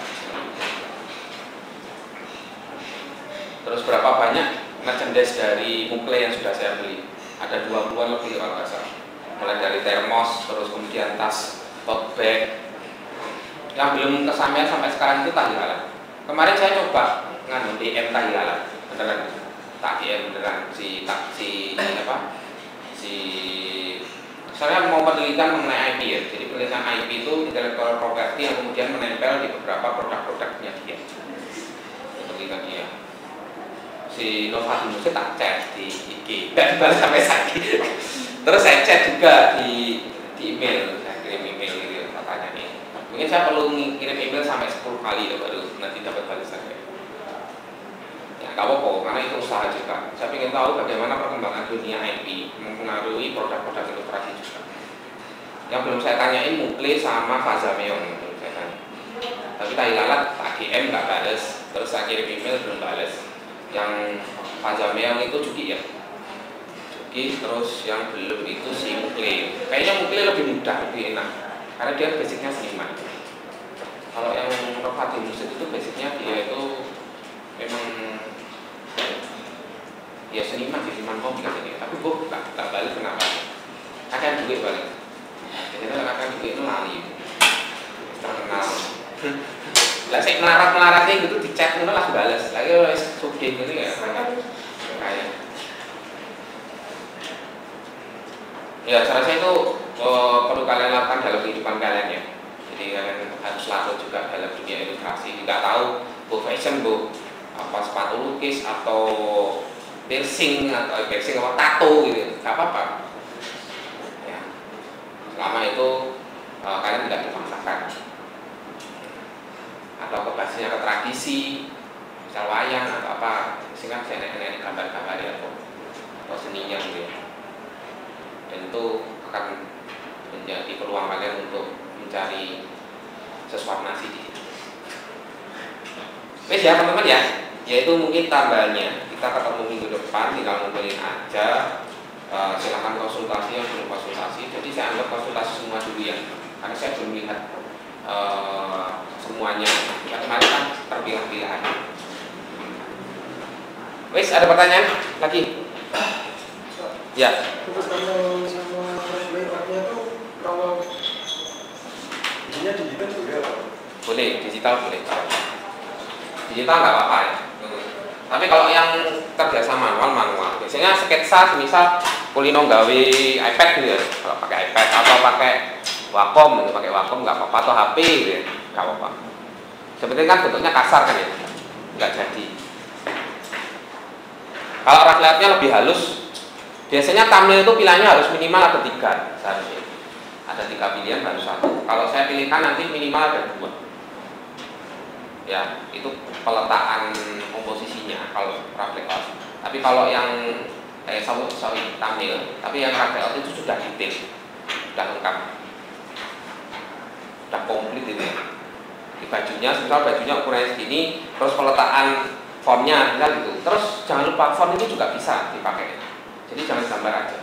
Terus berapa banyak merchandise dari Mukle yang sudah saya beli? Ada 20-an lebih kalau nggak salah. Mulai dari termos, terus kemudian tas, tote bag. Yang belum kesampaian sampai sekarang itu tahilalan. Kemarin saya coba nganu DM tahilalan, beneran tak DM beneran saya mau penelitian mengenai IP ya. Jadi penelitian IP itu intellectual property yang kemudian menempel di beberapa produk-produknya dia. Penelitian dia. Si Nova Dimusnya tak chat di IG, nggak dibalas sampai sakit. Terus saya chat juga di email, saya kirim email gitu, katanya nih. Mungkin saya perlu kirim email sampai 10 kali ya baru nanti dapat balasan. Ya nggak apa-apa, karena itu usaha juga. Saya ingin tahu bagaimana perkembangan dunia IP mempengaruhi produk-produk ilustrasi juga. Yang belum saya tanyain Mukle sama Fazameon belum saya tanya. Tapi tahilalat tak DM nggak balas, terus saya kirim email belum balas. Yang Fazameon itu Juki ya. Terus yang belum itu si Mukle. Kayaknya Mukle lebih mudah, lebih enak karena dia basicnya seniman. Kalau yang Nova Dimusik itu basicnya dia itu memang ya seniman komik ini. Tapi gue nggak balik kenapa? Akan duit balik. Jadi akan duit itu lali. Terkenal. Lah saya melarat-melaratnya gitu di chat itu langsung balas. Lagi kalau suge gitu ya kayak. Ya, saya rasa itu perlu kalian lakukan dalam kehidupan kalian ya. Jadi kalian harus larut juga dalam dunia ilustrasi. Tidak tahu fashion, apa sepatu lukis atau piercing apa tato gitu, nggak apa-apa. Ya, selama itu kalian tidak dipaksakan. Atau kebasinya ke tradisi, misal wayang atau apa, sehingga saya nenek gambar-gambar ya atau seninya gitu ya. Dan itu akan menjadi peluang kalian untuk mencari sesuatu nasi di situ. Wes ya teman-teman ya, yaitu mungkin tambahannya kita ketemu minggu depan, tinggal ngumpulin aja. Silahkan konsultasi yang belum konsultasi. Jadi saya anggap konsultasi semua dulu ya, karena saya belum lihat semuanya. Kemarin kan terpilah-pilah. Wes ada pertanyaan lagi? Ya. Terus kalau sama layoutnya tuh kalau isinya digital boleh apa? Boleh, digital boleh. Digital nggak apa-apa ya. Tapi kalau yang terbiasa manual. Biasanya sketsa, misal kulino gawe iPad gitu ya. Kalau pakai iPad atau pakai Wacom, gitu, pakai Wacom nggak apa-apa, atau HP gitu ya, nggak apa-apa. Sebetulnya kan bentuknya kasar kan ya, nggak jadi. Kalau layoutnya lebih halus, biasanya thumbnail itu pilihannya harus minimal ada 3 seharusnya. Ada 3 pilihan baru 1. Kalau saya pilihkan nanti minimal ada 2. Ya, itu peletakan komposisinya kalau rough layout. Tapi kalau yang thumbnail, tapi yang rough layout itu sudah detail, sudah lengkap, sudah komplit itu ya. Di bajunya, misal bajunya ukurannya segini, terus peletakan fontnya misal gitu. Terus jangan lupa font itu juga bisa dipakai. Jadi jangan gambar aja.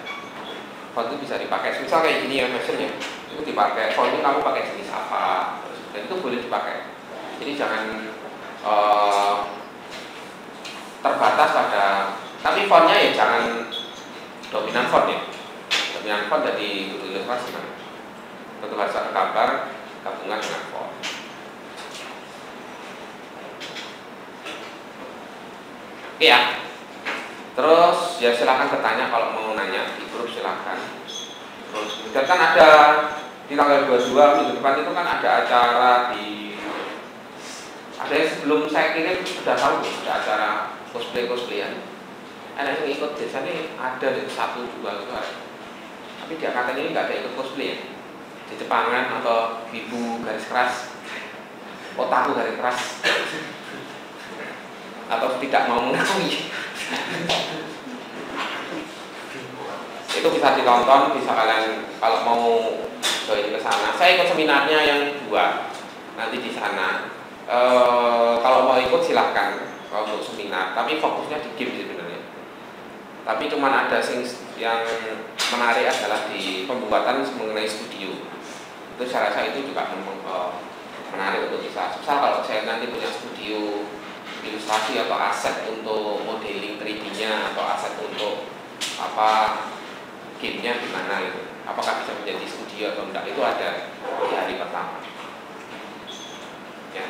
Font itu bisa dipakai. Misal kayak gini ya, fashionnya itu dipakai. Font ini kamu pakai jenis apa? Dan itu boleh dipakai. Jadi jangan terbatas pada. Tapi fontnya ya jangan dominan font ya. Dominan font jadi ilustrasi kan. Bentuk bahasa gambar gabungan dengan font. Oke ya. Terus ya silakan bertanya kalau mau nanya di grup silakan. Terus kemudian kan ada di tanggal 22 minggu depan itu kan ada acara di, ada yang sebelum saya kirim sudah tahu ada acara cosplayan. Ada yang ikut biasanya ada di 1, 2 itu ada. Tapi di angkatan ini nggak ada ikut cosplay ya. Di Jepangan atau ibu garis keras, otaku garis keras, atau tidak mau mengakui. Itu bisa ditonton, bisa kalian kalau mau join ke sana. Saya ikut seminarnya yang 2 nanti di sana. Kalau mau ikut silahkan kalau untuk seminar, tapi fokusnya di game sebenarnya. Tapi cuman ada yang menarik adalah di pembuatan mengenai studio. Itu saya rasa itu juga menarik untuk bisa. Misal kalau saya nanti punya studio ilustrasi atau aset untuk modeling 3D-nya atau aset untuk game-nya gimana gitu. Apakah bisa menjadi studio atau enggak, itu ada di hari pertama. Ya.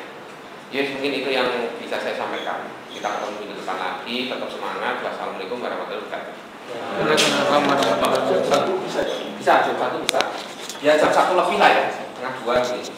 Yes, mungkin itu yang bisa saya sampaikan. Kita ketemu minggu depan lagi, tetap semangat. Wassalamualaikum warahmatullahi wabarakatuh. Bisa, jam 1 bisa. Ya jam 1 lebih lah ya, setengah 2 gitu.